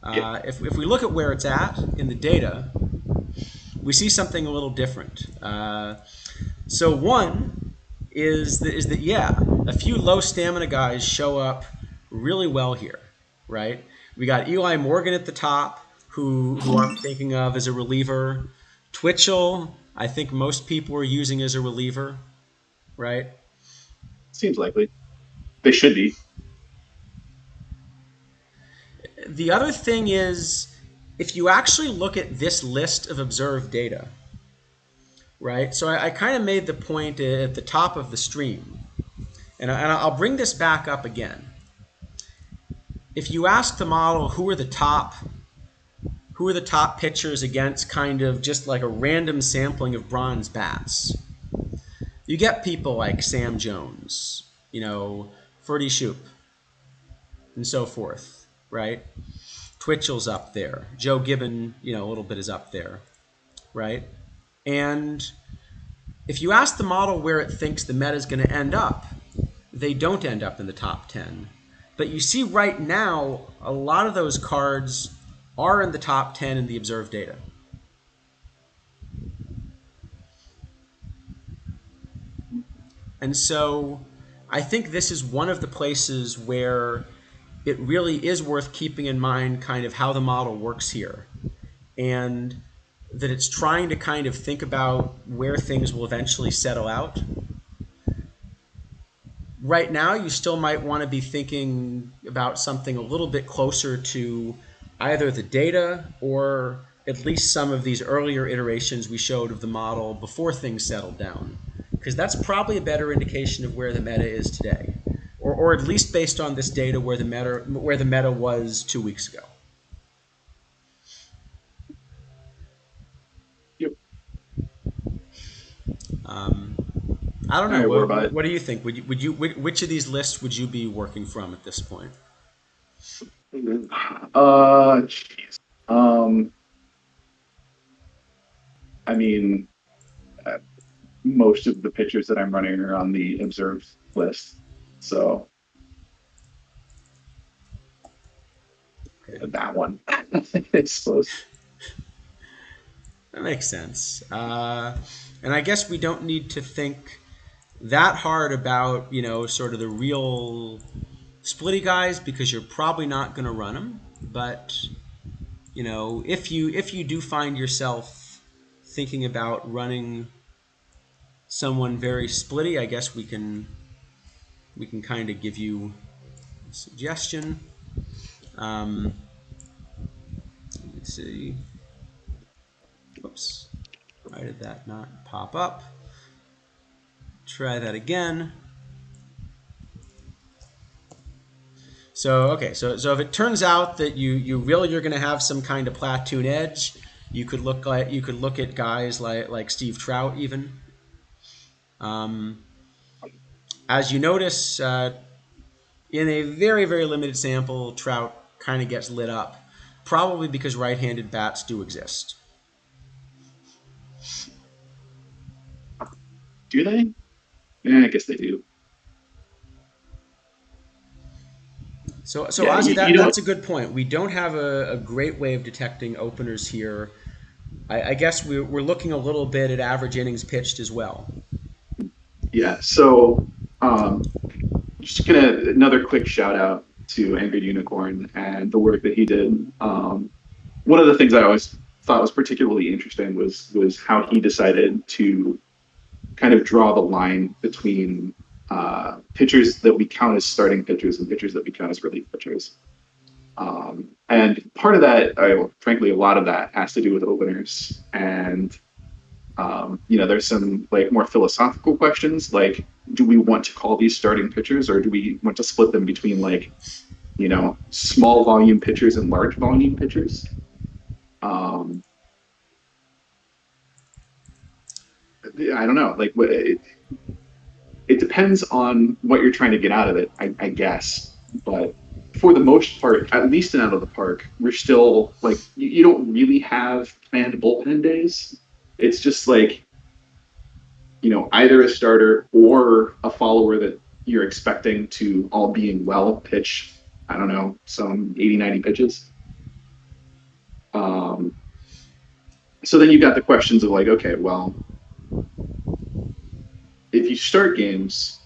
Yeah, If we look at where it's at in the data, we see something a little different. So one is that yeah, a few low stamina guys show up really well here, right? We got Eli Morgan at the top, who I'm thinking of as a reliever. Twitchell, I think most people are using as a reliever, right? seems likely. They should be. The other thing is, if you actually look at this list of observed data, right? So I kind of made the point at the top of the stream, and I'll bring this back up again. If you ask the model who are the top pitchers against kind of just like a random sampling of bronze bats, you get people like Sam Jones, Ferdy Shoop, and so forth, right? Twitchell's up there. Joe Gibbon, a little bit is up there, right? And if you ask the model where it thinks the meta is going to end up, they don't end up in the top 10. But you see right now, a lot of those cards are in the top 10 in the observed data. And so I think this is one of the places where it really is worth keeping in mind kind of how the model works here. And that it's trying to kind of think about where things will eventually settle out. Right now, you still might want to be thinking about something a little bit closer to either the data or at least some of these earlier iterations we showed of the model before things settled down, because that's probably a better indication of where the meta is today, or at least based on this data where the meta was 2 weeks ago. Yep. Um, I don't All know. right, What, WARBot. what do you think? Which of these lists would you be working from at this point? Jeez. Um, I mean, uh, most of the pictures that I'm running are on the observed list, so Okay. that one, I suppose. That makes sense. And I guess we don't need to think that hard about, sort of the real splitty guys because you're probably not going to run them. But, if you do find yourself thinking about running someone very splitty, I guess we can kind of give you a suggestion. Um, let's see. Whoops. Why did that not pop up? Try that again. So okay, so if it turns out that you really are going to have some kind of platoon edge, you could look at guys like Steve Trout even. Um, as you notice, in a very very limited sample, Trout kind of gets lit up, probably because right-handed bats do exist. Do they? Yeah, I guess they do. So Yeah, Ozzy, you that's don't. a good point. We don't have a great way of detecting openers here. I guess we're looking a little bit at average innings pitched as well. Yeah, so um, just gonna another quick shout out to Angry Unicorn and the work that he did. One of the things I always thought was particularly interesting was how he decided to kind of draw the line between pitchers that we count as starting pitchers and pitchers that we count as relief pitchers. And part of that, frankly, a lot of that has to do with openers. And there's some like more philosophical questions, like do we want to call these starting pitchers, or do we want to split them between like small volume pitchers and large volume pitchers? Um, I don't know. Like it depends on what you're trying to get out of it, I guess. But for the most part, at least in Out of the Park, we're still like you don't really have planned bullpen days. It's just like either a starter or a follower that you're expecting to, all being well, pitch, I don't know, some 80, 90 pitches. Um, so then you got the questions of like, okay, well, if you start games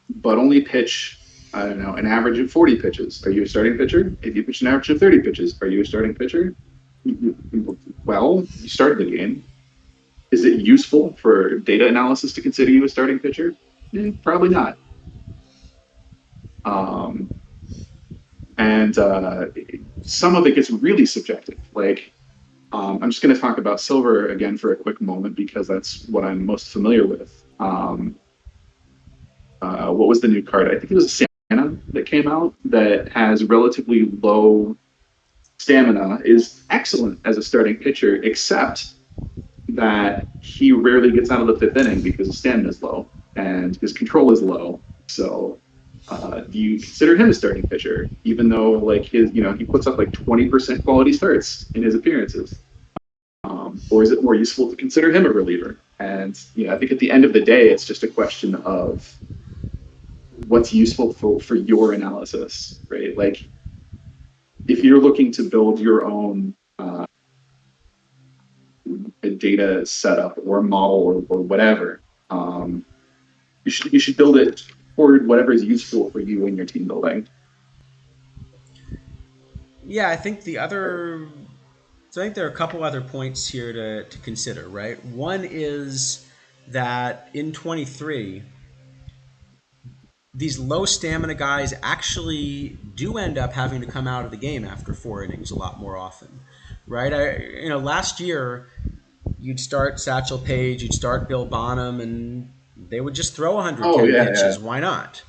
but only pitch, I don't know, an average of 40 pitches, are you a starting pitcher? If you pitch an average of 30 pitches, are you a starting pitcher? Well, you started the game. Is it useful for data analysis to consider you a starting pitcher? Probably not. Um, and some of it gets really subjective. Like, I'm just going to talk about silver again for a quick moment because that's what I'm most familiar with. What was the new card? I think it was Santa that came out that has relatively low stamina, is excellent as a starting pitcher, except that he rarely gets out of the fifth inning because his stamina is low and his control is low. So do you consider him a starting pitcher, even though like he puts up like 20% quality starts in his appearances? Or is it more useful to consider him a reliever? And I think at the end of the day, it's just a question of what's useful for your analysis, right? Like if you're looking to build your own data setup or model or whatever, you should build it toward whatever is useful for you in your team building. Yeah, I think the other. So I think there are a couple other points here to consider, right? One is that in 23, these low stamina guys actually do end up having to come out of the game after 4 innings a lot more often, right? Last year you'd start Satchel Paige, you'd start Bill Bonham, and they would just throw Oh 110 yeah, yeah. pitches. Why not?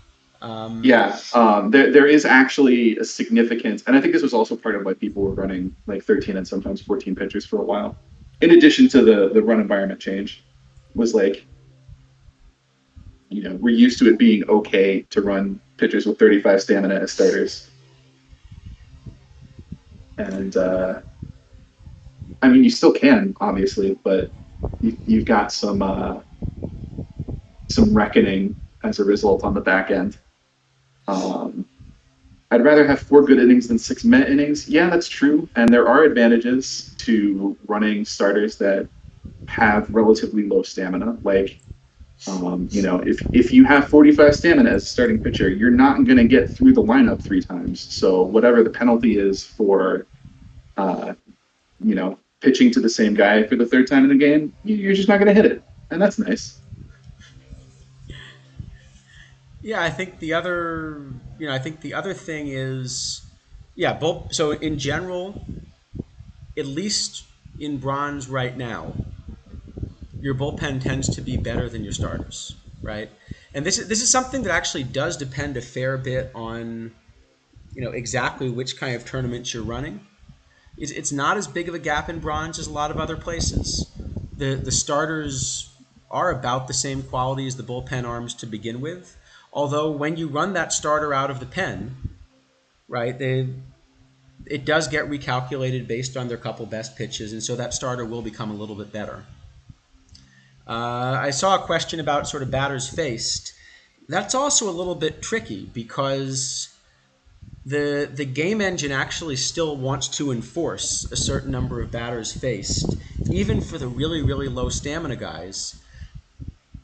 Yeah, there is actually a significant, and I think this was also part of why people were running like 13 and sometimes 14 pitchers for a while. In addition to the run environment change, was like we're used to it being okay to run pitchers with 35 stamina as starters, and I mean you still can obviously, but you've got some reckoning as a result on the back end. Um, I'd rather have 4 good innings than 6 minute innings. Yeah, that's true. And there are advantages to running starters that have relatively low stamina. Like, if you have 45 stamina as a starting pitcher, you're not going to get through the lineup 3 times. So whatever the penalty is for, uh, pitching to the same guy for the third time in a game, you're just not going to hit it. And that's nice. Yeah, I think the other thing is, yeah, both. So in general, at least in bronze right now, your bullpen tends to be better than your starters, right? And this is something that actually does depend a fair bit on exactly which kind of tournaments you're running. It's not as big of a gap in bronze as a lot of other places. The starters are about the same quality as the bullpen arms to begin with. Although when you run that starter out of the pen, right, it does get recalculated based on their couple best pitches, and so that starter will become a little bit better. I saw a question about sort of batters faced. That's also a little bit tricky because the game engine actually still wants to enforce a certain number of batters faced, even for the really, really low stamina guys.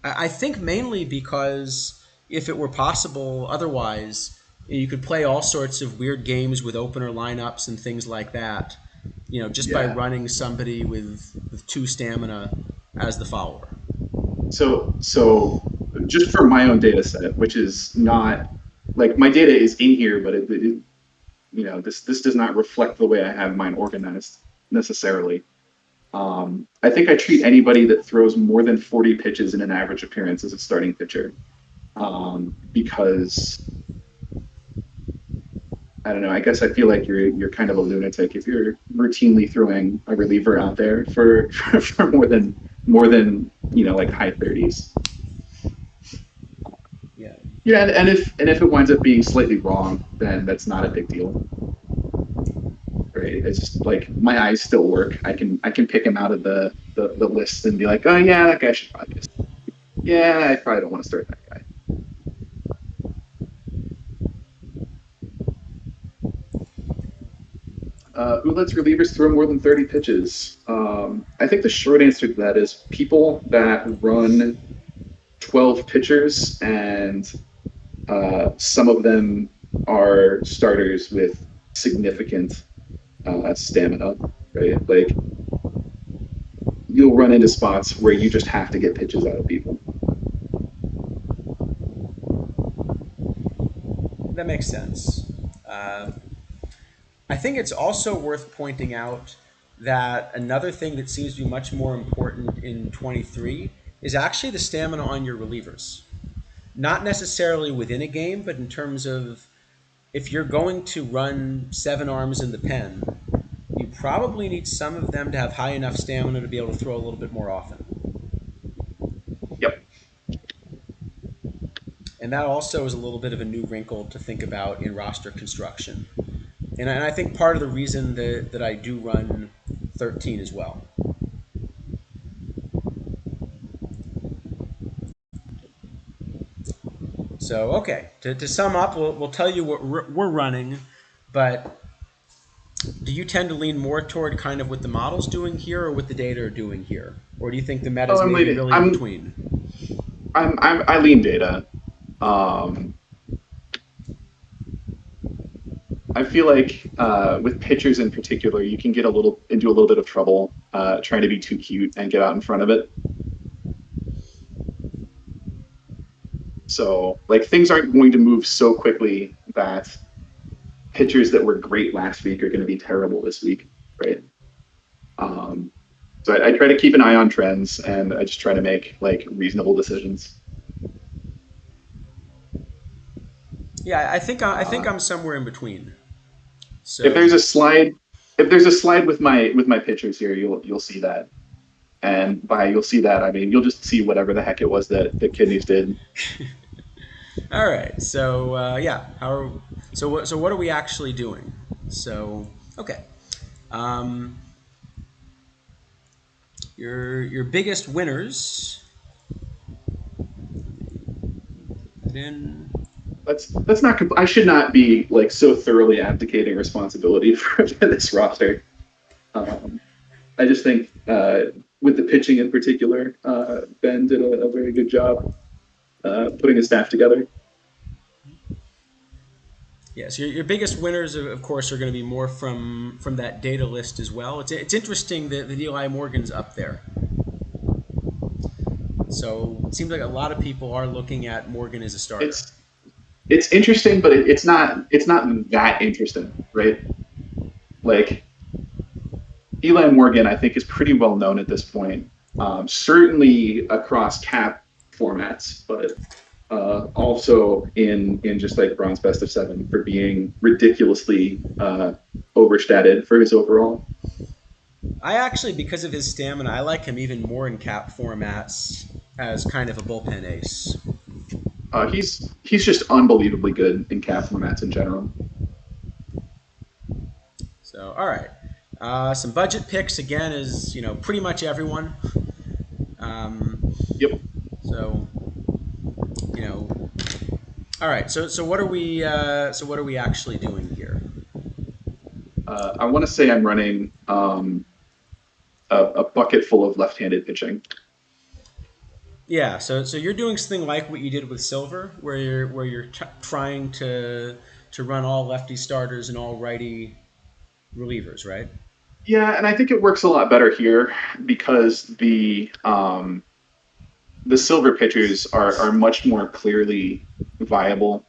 I think mainly because if it were possible otherwise, you could play all sorts of weird games with opener lineups and things like that, just by Yeah. running somebody with 2 stamina as the follower. So just for my own data set, which is not like my data is in here, but this does not reflect the way I have mine organized necessarily. I think I treat anybody that throws more than 40 pitches in an average appearance as a starting pitcher, because I don't know. I guess I feel like you're kind of a lunatic if you're routinely throwing a reliever out there for more than more than like high 30s. Yeah. Yeah, and if it winds up being slightly wrong, then that's not a big deal, right? It's just like my eyes still work. I can pick him out of the list and be like, oh yeah, that guy should probably. Yeah, I probably don't want to start that guy. Who lets relievers throw more than 30 pitches? I think the short answer to that is people that run 12 pitchers, and some of them are starters with significant stamina, right? Like you'll run into spots where you just have to get pitches out of people. That makes sense. Uh, I think it's also worth pointing out that another thing that seems to be much more important in 23 is actually the stamina on your relievers. Not necessarily within a game, but in terms of if you're going to run seven arms in the pen, you probably need some of them to have high enough stamina to be able to throw a little bit more often. Yep. And that also is a little bit of a new wrinkle to think about in roster construction. And I think part of the reason that I do run 13 as well. So, okay, to sum up, we'll tell you what we're running, but do you tend to lean more toward kind of what the model's doing here or what the data are doing here? Or do you think the meta Oh, is I'm maybe leaning. really in between? I lean data. Um, I feel like with pitchers in particular, you can get into a little bit of trouble trying to be too cute and get out in front of it. So like things aren't going to move so quickly that pitchers that were great last week are going to be terrible this week, right? Um, so I try to keep an eye on trends, and I just try to make like reasonable decisions. Yeah, I think Uh, I'm somewhere in between. if So there's a slide, if there's a slide with my pitchers here, you'll see that. And by you'll see that, I mean you'll just see whatever the heck it was that the kidneys did. all right. So yeah, so what are we actually doing? So okay, um, your biggest winners. Then That's not. I should not be like so thoroughly abdicating responsibility for this roster. Um, I just think with the pitching in particular, Ben did a very good job putting his staff together. yes, your biggest winners, of course, are going to be more from that data list as well. It's interesting that Eli Morgan's up there. So it seems like a lot of people are looking at Morgan as a starter. It's it's interesting, but it's not that interesting, right? Like Eli Morgan, I think is pretty well known at this point. Certainly across cap formats, but also in just like bronze best of seven for being ridiculously overstated for his overall. I actually, because of his stamina, I like him even more in cap formats as kind of a bullpen ace. He's just unbelievably good in cap formats in general. So all right, some budget picks again is pretty much everyone. Um, Yep. so you know, all right. So what are we actually doing here? I want to say I'm running a bucket full of left-handed pitching. Yeah. So you're doing something like what you did with Silver, where you're trying to run all lefty starters and all righty relievers, right? Yeah, and I think it works a lot better here because the silver pitchers are much more clearly viable.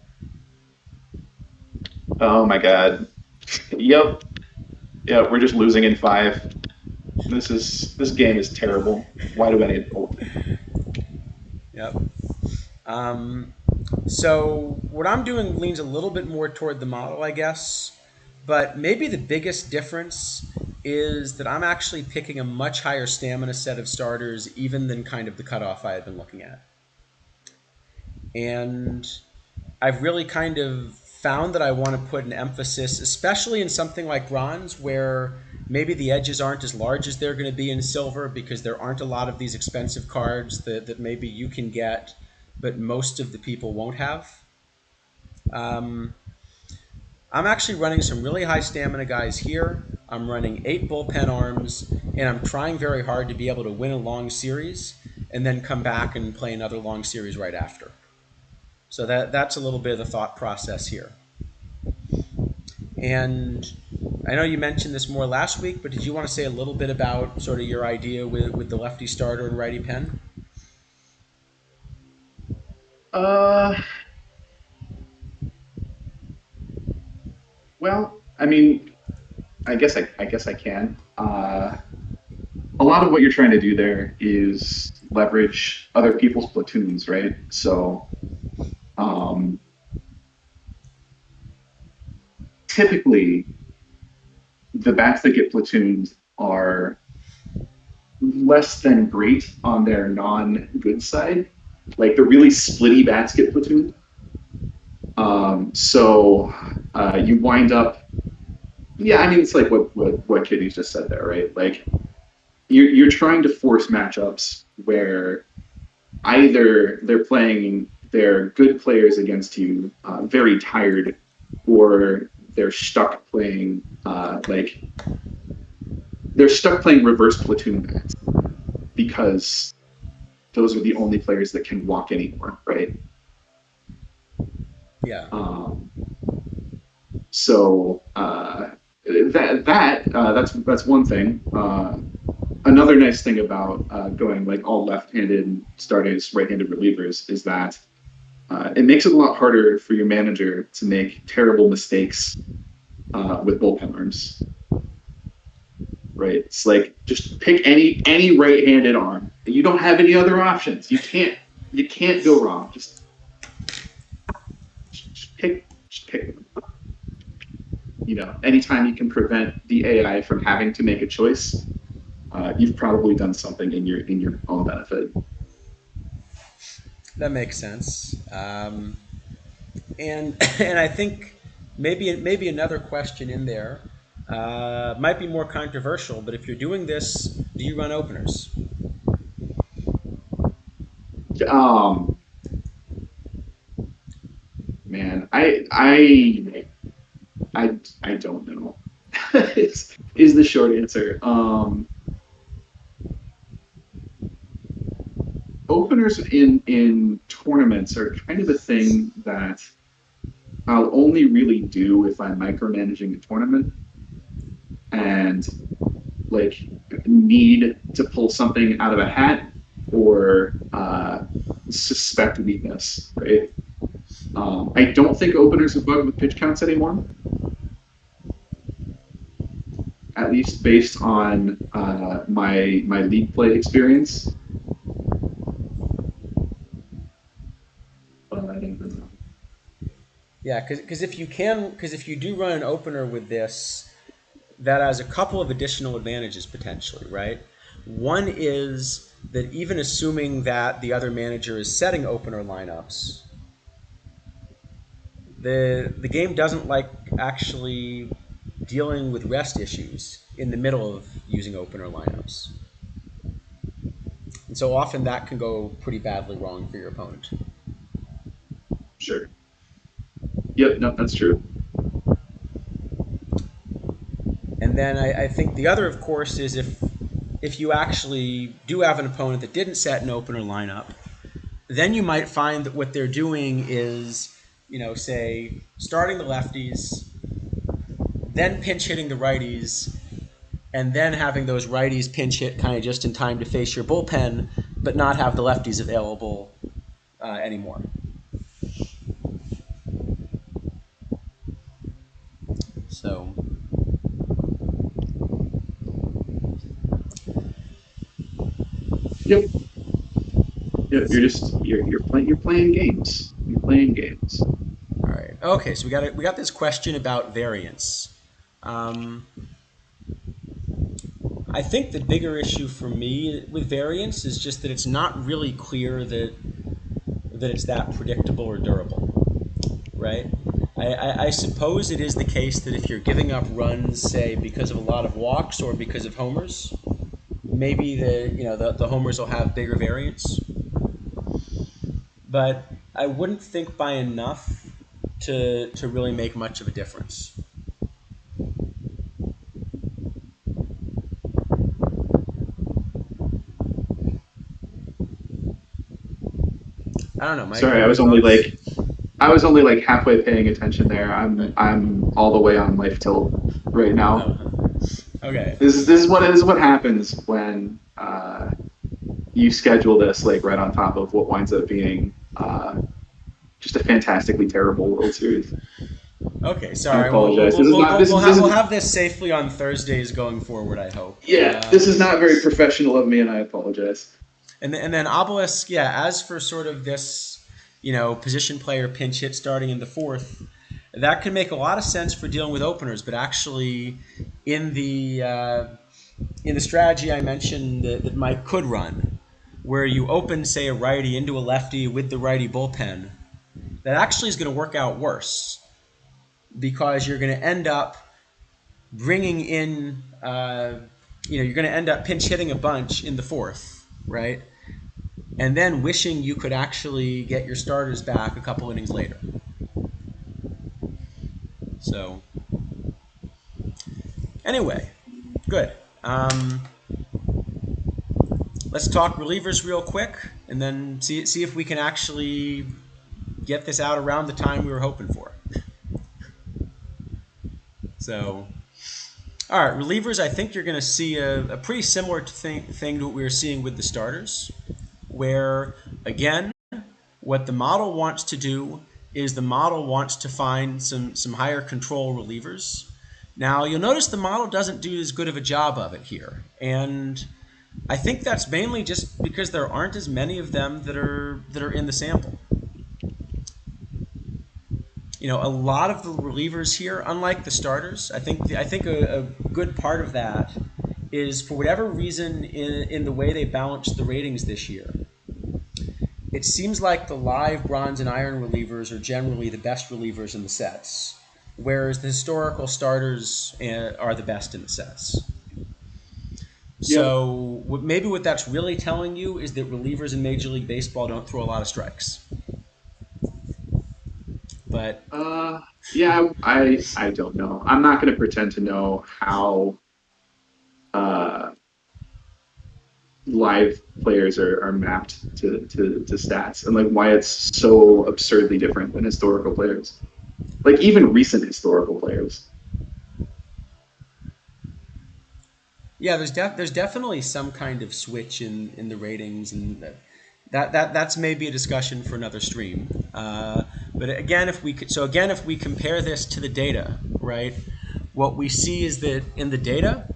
Oh my god. Yep. Yeah, we're just losing in five. This game is terrible. Why do I need? Oh, Yep. Um, so what I'm doing leans a little bit more toward the model, I guess. But maybe the biggest difference is that I'm actually picking a much higher stamina set of starters even than kind of the cutoff I had been looking at. And I've really kind of found that I want to put an emphasis, especially in something like bronze, where maybe the edges aren't as large as they're going to be in silver because there aren't a lot of these expensive cards that maybe you can get, but most of the people won't have. Um, I'm actually running some really high stamina guys here. I'm running 8 bullpen arms, and I'm trying very hard to be able to win a long series and then come back and play another long series right after. So that's a little bit of the thought process here. And I know you mentioned this more last week, but did you want to say a little bit about sort of your idea with the lefty starter and righty pen? Uh, well, I mean, I guess I can. A lot of what you're trying to do there is leverage other people's platoons, right? So um, typically, the bats that get platooned are less than great on their non-good side. Like the really splitty bats get platooned. So you wind up, yeah. I mean, it's like what Kitty's just said there, right? Like you're trying to force matchups where either they're playing their good players against you, very tired, or they're stuck playing they're stuck playing reverse platoon bats because those are the only players that can walk anymore, right? Yeah. Um, so that's one thing. Another nice thing about going like all left-handed and starting as right-handed relievers is that it makes it a lot harder for your manager to make terrible mistakes with bullpen arms. Right? It's like just pick any right-handed arm. You don't have any other options. You can't go wrong. Just pick them. Anytime you can prevent the AI from having to make a choice, you've probably done something in your own benefit. That makes sense. And and I think maybe another question in there might be more controversial, but if you're doing this, do you run openers? Um, man, I don't know. is the short answer. Openers in tournaments are kind of a thing that I'll only really do if I'm micromanaging a tournament and like need to pull something out of a hat or suspect weakness, right? I don't think openers are bugged with pitch counts anymore, at least based on my league play experience. But I don't know. Yeah, because if you do run an opener with this, that has a couple of additional advantages potentially, right? One is that even assuming that the other manager is setting opener lineups, the game doesn't like actually dealing with rest issues in the middle of using opener lineups. And so often that can go pretty badly wrong for your opponent. Sure. Yep. No, that's true. And then I think the other, of course, is if you actually do have an opponent that didn't set an opener lineup, then you might find that what they're doing is, say, starting the lefties, then pinch hitting the righties, and then having those righties pinch hit kind of just in time to face your bullpen, but not have the lefties available anymore. So, Yep. Yep. You're playing games. You're playing games. all right, okay. So we got this question about variance. Um, I think the bigger issue for me with variance is just that it's not really clear that it's that predictable or durable, right? I suppose it is the case that if you're giving up runs, say because of a lot of walks or because of homers, maybe the homers will have bigger variance. But I wouldn't think by enough to really make much of a difference. I don't know, Mike. Sorry, Any thoughts? I was only like halfway paying attention there. Right. I'm all the way on life tilt right now. Oh, okay. This is what happens when you schedule this like right on top of what winds up being just a fantastically terrible World Series. Okay. I Sorry. apologize. This is not this We'll is have this safely on Thursdays going forward. I hope. yeah, this is not very professional of me, and I apologize. And then Obelisk. Yeah. As for sort of this, position player pinch hit starting in the fourth, that could make a lot of sense for dealing with openers. But actually, in the uh, in the strategy I mentioned that Mike could run, where you open, say, a righty into a lefty with the righty bullpen, that actually is going to work out worse because you're going to end up bringing in, you're going to end up pinch hitting a bunch in the fourth, right? And then wishing you could actually get your starters back a couple innings later. So, anyway, good. Let's talk relievers real quick, and then see if we can actually get this out around the time we were hoping for. So, all right, relievers. I think you're going to see a pretty similar thing to what we were seeing with the starters, where again, what the model wants to do is the model wants to find some higher control relievers. Now you'll notice the model doesn't do as good of a job of it here, and I think that's mainly just because there aren't as many of them that are in the sample. A lot of the relievers here, unlike the starters, I think a good part of that is for whatever reason in the way they balanced the ratings this year. It seems like the live bronze and iron relievers are generally the best relievers in the sets, whereas the historical starters are the best in the sets. Yep. So maybe what that's really telling you is that relievers in Major League Baseball don't throw a lot of strikes. But Uh, yeah, I don't know. I'm not going to pretend to know how uh, live players are mapped to stats and like why it's so absurdly different than historical players. Like even recent historical players. yeah, there's definitely some kind of switch in the ratings, and that's maybe a discussion for another stream. But again, if we compare this to the data, right, what we see is that in the data,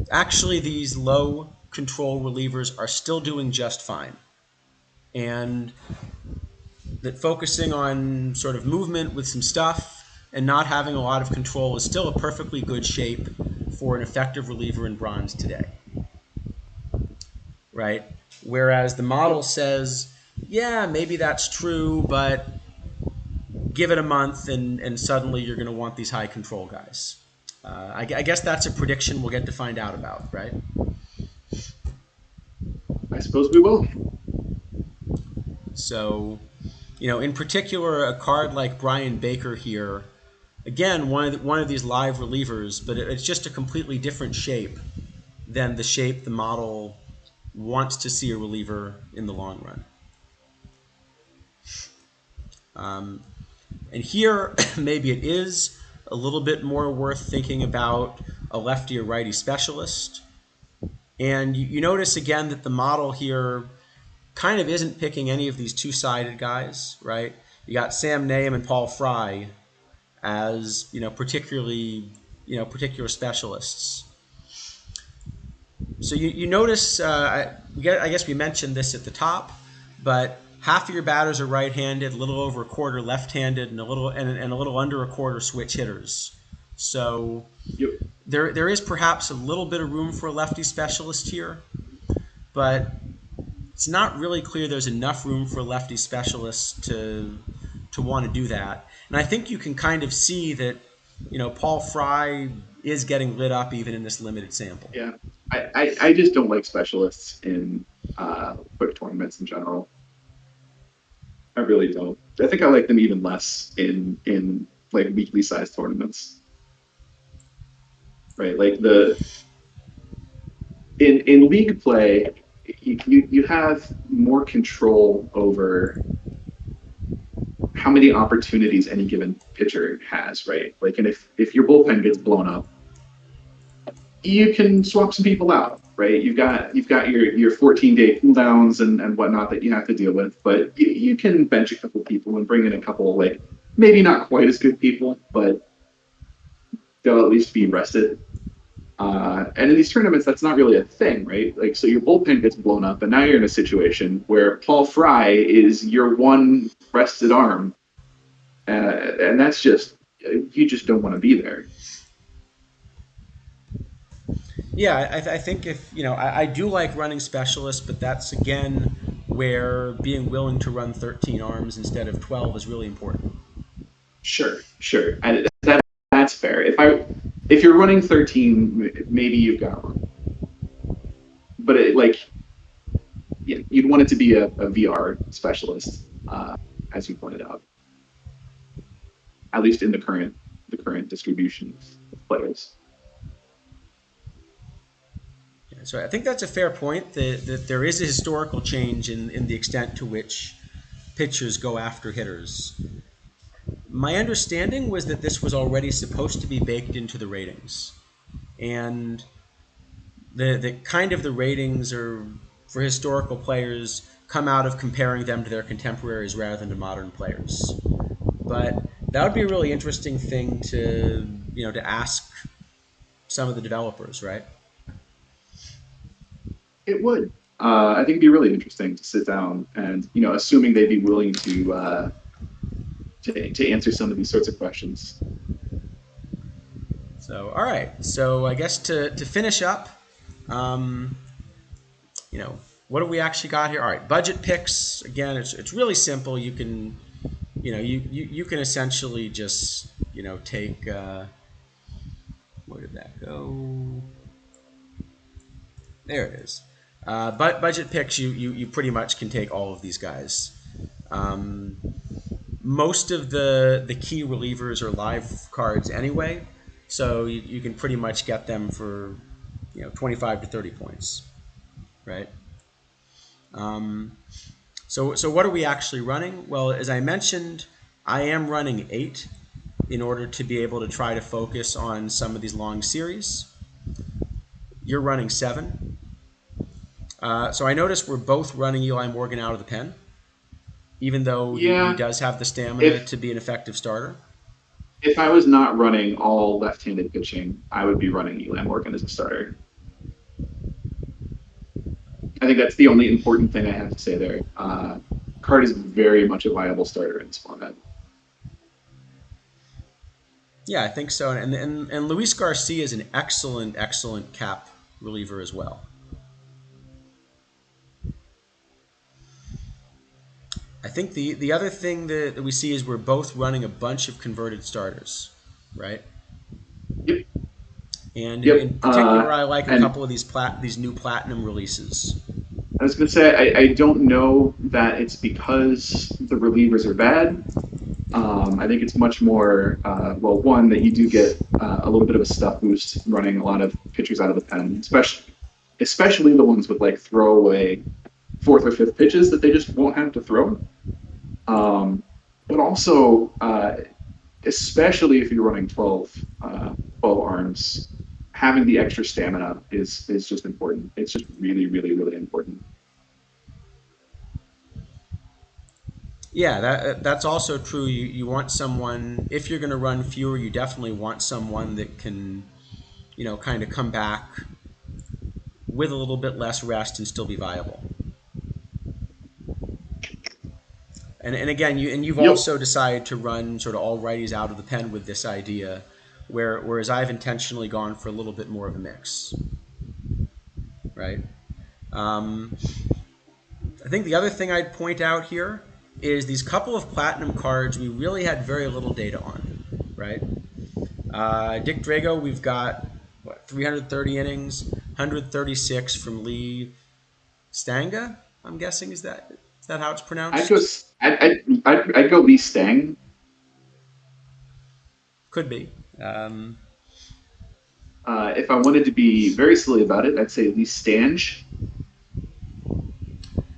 actually these low control relievers are still doing just fine, and that focusing on sort of movement with some stuff and not having a lot of control is still a perfectly good shape for an effective reliever in bronze today, right? Whereas the model says, yeah, maybe that's true, but give it a month and suddenly you're going to want these high control guys. I guess that's a prediction we'll get to find out about, right? I suppose we will. So, in particular, a card like Brian Baker here, again, one of these live relievers, but it's just a completely different shape than the shape the model wants to see a reliever in the long run. And here, maybe it is a little bit more worth thinking about a lefty or righty specialist. And you notice again that the model here kind of isn't picking any of these two-sided guys, right? You got Sam Nahum and Paul Fry as particular specialists. So you notice, I guess we mentioned this at the top, but half of your batters are right-handed, a little over a quarter left-handed, and a little under a quarter switch hitters. So Yep. there is perhaps a little bit of room for a lefty specialist here, but it's not really clear there's enough room for lefty specialists to want to do that. And I think you can kind of see that, Paul Fry is getting lit up even in this limited sample. Yeah, I just don't like specialists in quick tournaments in general. I really don't. I think I like them even less in like weekly sized tournaments, right? Like the in league play, you have more control over how many opportunities any given pitcher has, right? Like, and if your bullpen gets blown up, you can swap some people out, right? You've got your 14-day cooldowns and whatnot that you have to deal with, but you can bench a couple people and bring in a couple like maybe not quite as good people, but they'll at least be rested. And in these tournaments, that's not really a thing, right? Like, so your bullpen gets blown up, and now you're in a situation where Paul Fry is your one rested arm, and that's just you just don't want to be there. Yeah, I think if I do like running specialists, but that's again where being willing to run 13 arms instead of 12 is really important. Sure, and that's fair. If you're running 13, maybe you've got one, but yeah, you'd want it to be a VR specialist, as you pointed out, at least in the current distribution of players. So I think that's a fair point, that there is a historical change in the extent to which pitchers go after hitters. My understanding was that this was already supposed to be baked into the ratings. And the kind of the ratings are for historical players come out of comparing them to their contemporaries rather than to modern players. But that would be a really interesting thing to ask some of the developers, right? It would. I think it'd be really interesting to sit down and assuming they'd be willing to answer some of these sorts of questions. So, all right. So, I guess to finish up, um, what have we actually got here? All right, budget picks. Again, it's really simple. You can, you can essentially just, take. Where did that go? There it is. But budget picks, you pretty much can take all of these guys. Um, Most of the key relievers are live cards anyway, so you can pretty much get them for 25 to 30 points, right? Um, so what are we actually running? Well, as I mentioned, I am running 8 in order to be able to try to focus on some of these long series. You're running 7. So I noticed we're both running Eli Morgan out of the pen, even though he Yeah, does have the stamina if to be an effective starter. if I was not running all left-handed pitching, I would be running Eli Morgan as a starter. I think that's the only important thing I have to say there. Card is very much a viable starter in this format. Yeah, I think so. And Luis Garcia is an excellent cap reliever as well. I think the other thing that we see is we're both running a bunch of converted starters, right? Yep, And in yep. particular, I like a And couple of these new platinum releases. I was going to say, I don't know that it's because the relievers are bad. I think it's much more, well, one, that you do get a little bit of a stuff boost running a lot of pitchers out of the pen, especially the ones with like throwaway fourth or fifth pitches that they just won't have to throw. But also, especially if you're running 12 arms, having the extra stamina is just important. It's just really important. Yeah, that's also true. You want someone, if you're going to run fewer, you definitely want someone that can, kind of come back with a little bit less rest and still be viable. And again, you've Yep. also decided to run sort of all righties out of the pen with this idea, whereas I've intentionally gone for a little bit more of a mix, right? Um, I think the other thing I'd point out here is these couple of platinum cards we really had very little data on, right? Dick Drago, we've got what 330 innings, 136 from Lee Stanga. I'm guessing is that how it's I'd go. pronounced? I'd go Lee Stang. Could be. Um, If I wanted to be very silly about it, I'd say Lee Stange.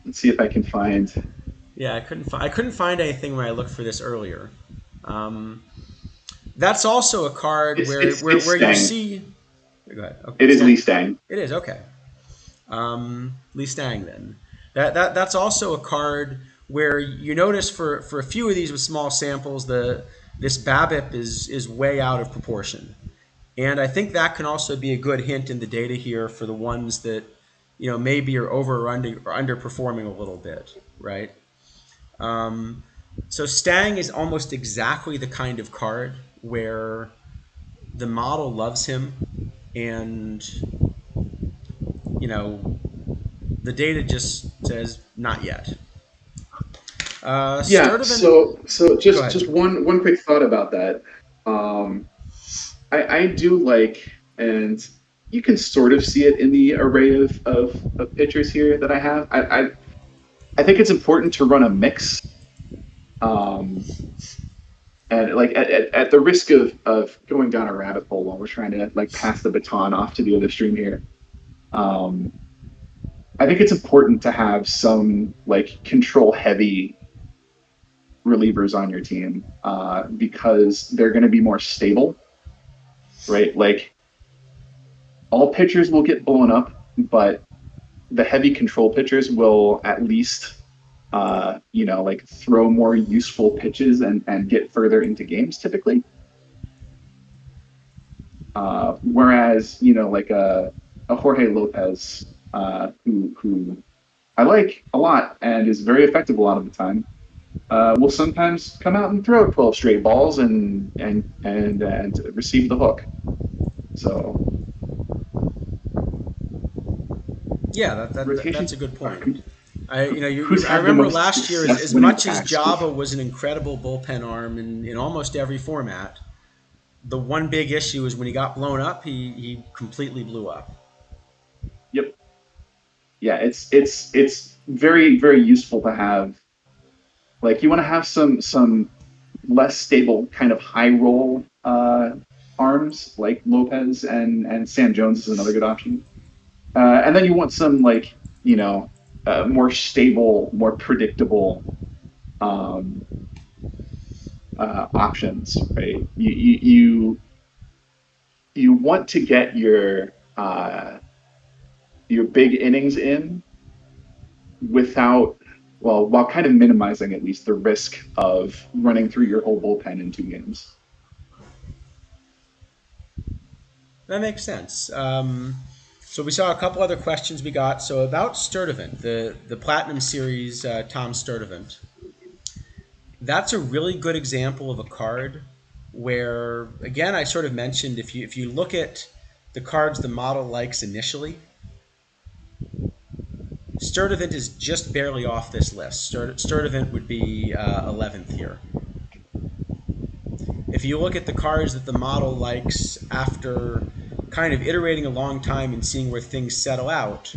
Let's see if I can find. yeah, I couldn't find anything when I looked for this earlier. Um, that's also a card It's where it's where, it's where you Stang. see. Go ahead. Okay, It is Lee Stang. It is okay. Lee Stang then. That's also a card where you notice for a few of these with small samples this BABIP is way out of proportion, and I think that can also be a good hint in the data here for the ones that maybe are over or underperforming a little bit, right? Um, so Stang is almost exactly the kind of card where the model loves him, and you know the data just says not yet. Yeah. Sturdivant, So go just ahead. one quick thought about that. Um, I do like, and you can sort of see it in the array of pictures here that I have. I think it's important to run a mix. Um, and like at the risk of going down a rabbit hole while we're trying to like pass the baton off to the other stream here. Um, I think it's important to have some like control heavy relievers on your team because they're going to be more stable, right? Like all pitchers will get blown up, but the heavy control pitchers will at least like throw more useful pitches and get further into games typically. Whereas like a Jorge Lopez, who I like a lot and is very effective a lot of the time, will sometimes come out and throw 12 straight balls and receive the hook. So Yeah, rotation. that's a good point. I you know Who's I had the remember most last year success as winning much as packs? Java was an incredible bullpen arm in almost every format. The one big issue is when he got blown up, he completely blew up. Yep. Yeah, it's very very useful to have. Like you want to have some less stable kind of high roll arms like Lopez and Sam Jones is another good option. And then you want some like more stable, more predictable um, options, right? You want to get your big innings in without while kind of minimizing at least the risk of running through your whole bullpen in 2 games. That makes sense. So we saw a couple other questions we got. So about Sturdivant, the Platinum Series Tom Sturdivant. That's a really good example of a card where, again, I sort of mentioned if you look at the cards the model likes initially, Sturdivant is just barely off this list. Sturdivant would be 11th here. If you look at the cards that the model likes after kind of iterating a long time and seeing where things settle out,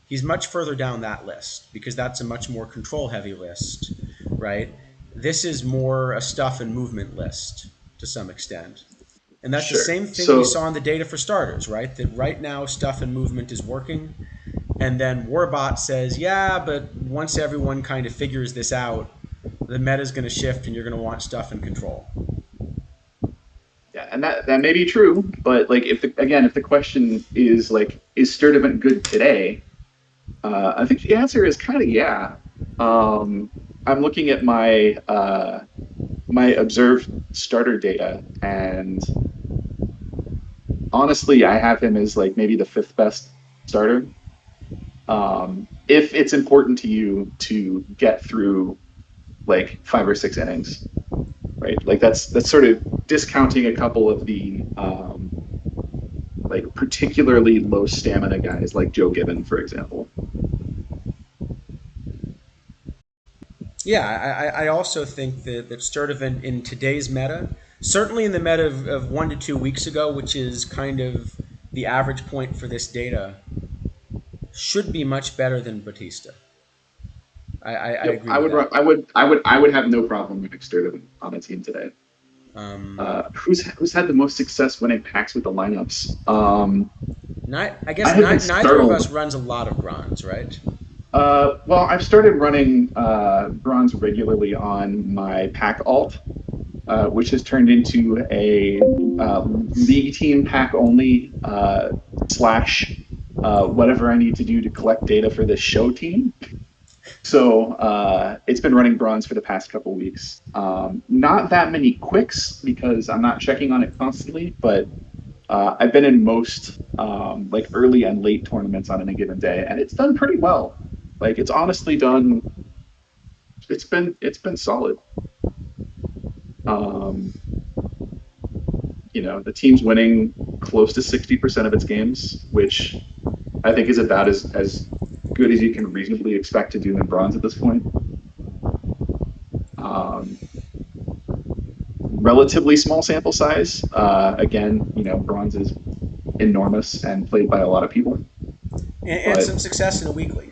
he's much further down that list because that's a much more control heavy list, right? This is more a stuff and movement list to some extent. And that's the Sure. same thing we So saw in the data for starters, right? That right now stuff and movement is working. And then WARBot says, yeah, but once everyone kind of figures this out, the meta is going to shift and you're going to want stuff and control. yeah, and that may be true, but like if the question is like is Sturdivant good today, I think the answer is kind of yeah. I'm looking at my observed starter data, and honestly, I have him as like maybe the fifth best starter. If it's important to you to get through like 5 or 6 innings, right? Like that's sort of discounting a couple of the like particularly low stamina guys like Joe Gibbon, for example. Yeah, I also think that sort of in today's meta, certainly in the meta of 1 to 2 weeks ago, which is kind of the average point for this data, should be much better than Batista. I Yep, agree with that. I would have no problem with Sturtevant on a team today. Who's had the most success winning packs with the lineups? I I guess have been neither of us startled. runs a lot of bronze, right? Well, I've started running bronze regularly on my pack alt, which has turned into a league team pack only slash whatever I need to do to collect data for this show team. So it's been running bronze for the past couple weeks. Not that many quicks because I'm not checking on it constantly, but I've been in most like early and late tournaments on any given day, and it's done pretty well. Like it's honestly done. It's been solid. Um, the team's winning close to 60% of its games, which I think is about as good as you can reasonably expect to do in bronze at this point. Um, Relatively small sample size. Again, bronze is enormous and played by a lot of people. And But some success in a weekly.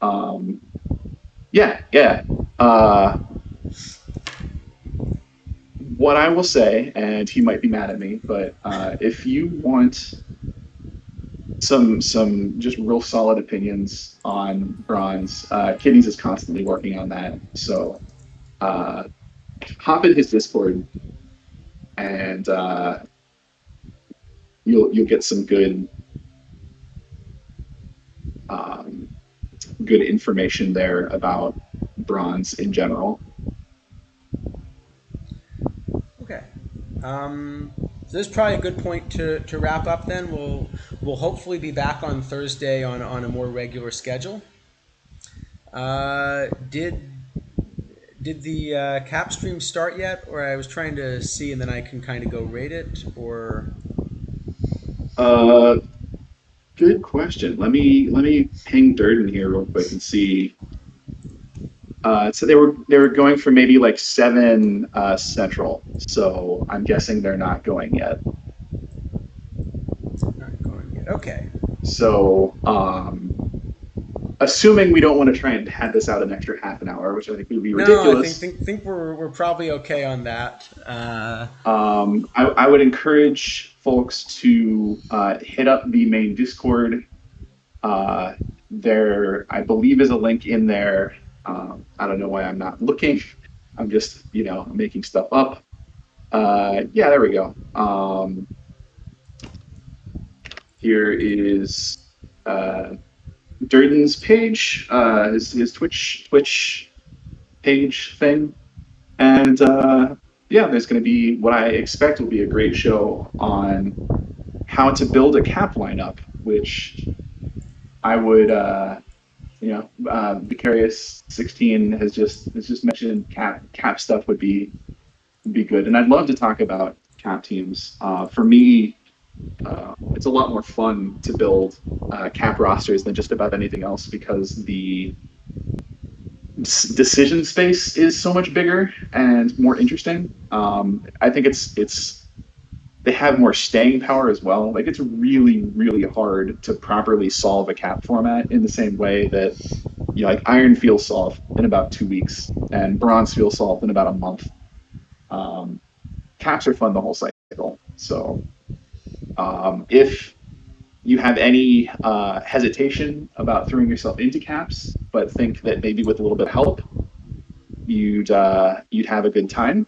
um, yeah, yeah. Uh, what I will say, and he might be mad at me, but if you want some just real solid opinions on bronze, Kidneys is constantly working on that. So uh, hop in his Discord and you'll get some um, good information there about bronze in general. Okay. So this is probably a good point to wrap up. Then we'll hopefully be back on Thursday on a more regular schedule. Did the cap stream start yet? Or I was trying to see, and then I can kind of go rate it. Or Uh, Good question. Let me ping Durden here real quick and see. So they were going for maybe like 7 central. So I'm guessing they're not going yet. not going yet? Okay. So assuming we don't want to try and have this out an extra half an hour, which I think would be No, I think ridiculous. think we're probably okay on that. I would encourage folks to hit up the main Discord. Uh, there, I believe, is a link in there. I don't know why I'm not looking. I'm just, making stuff up. Yeah, there we go. Here is Durden's page, his Twitch page thing, and yeah, there's going to be what I expect will be a great show on how to build a cap lineup, which I would, Vicarious 16 has just mentioned cap stuff would be good, and I'd love to talk about cap teams. For me, it's a lot more fun to build cap rosters than just about anything else because the decision space is so much bigger and more interesting. I think it's they have more staying power as well. Like it's really really hard to properly solve a cap format in the same way that like iron feels solved in about 2 weeks and bronze feels solved in about a month. Um, Caps are fun the whole cycle. So if you have any hesitation about throwing yourself into caps, but think that maybe with a little bit of help, you'd have a good time.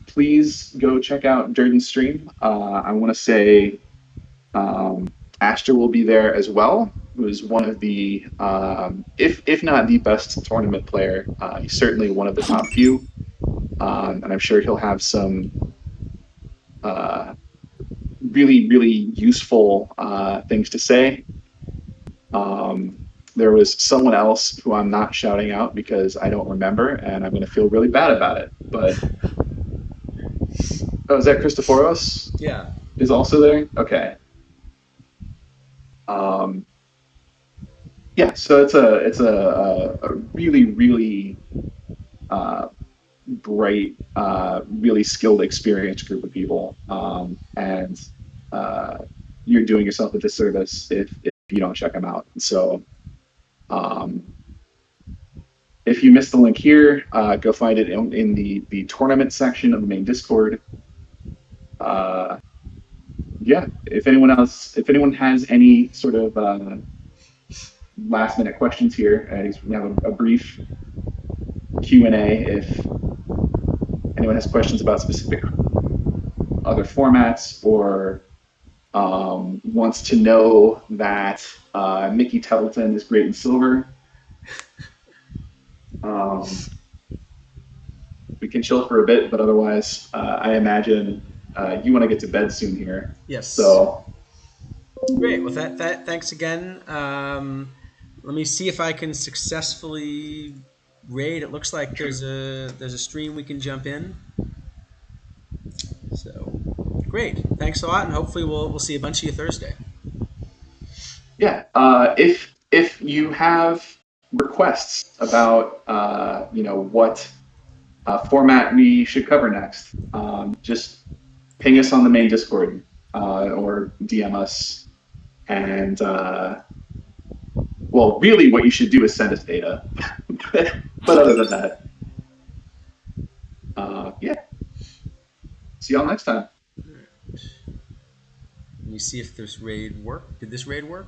Please go check out Durden's stream. I want to say Astor will be there as well. Who is one of the, if not the best tournament player, he's certainly one of the top few, and I'm sure he'll have some uh, really really useful things to say. There was someone else who I'm not shouting out because I don't remember, and I'm going to feel really bad about it. But Oh, is that Christophoros Yeah. is also there? Okay. Um, yeah, so it's a really really uh, bright, really skilled, experienced group of people, and uh, you're doing yourself a disservice if you don't check them out. So um, if you missed the link here, go find it in the tournament section of the main Discord. Uh, yeah, if anyone has any sort of last minute questions here, we have a brief Q&A if anyone has questions about specific other formats or wants to know that Mickey Templeton is great in silver. Um, we can chill for a bit, but otherwise, I imagine you want to get to bed soon here. Yes. So, Great. Well, that thanks again. Let me see if I can successfully raid. It looks like sure. there's a stream we can jump in. So great. Thanks a lot, and hopefully we'll see a bunch of you Thursday. Yeah. If you have requests about what format we should cover next, just ping us on the main Discord or DM us. And well, really, what you should do is send us data. But other than that, yeah. See y'all next time. Let me see if this raid worked. Did this raid work?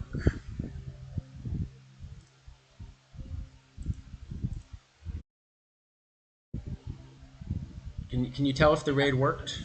Can you tell if the raid worked?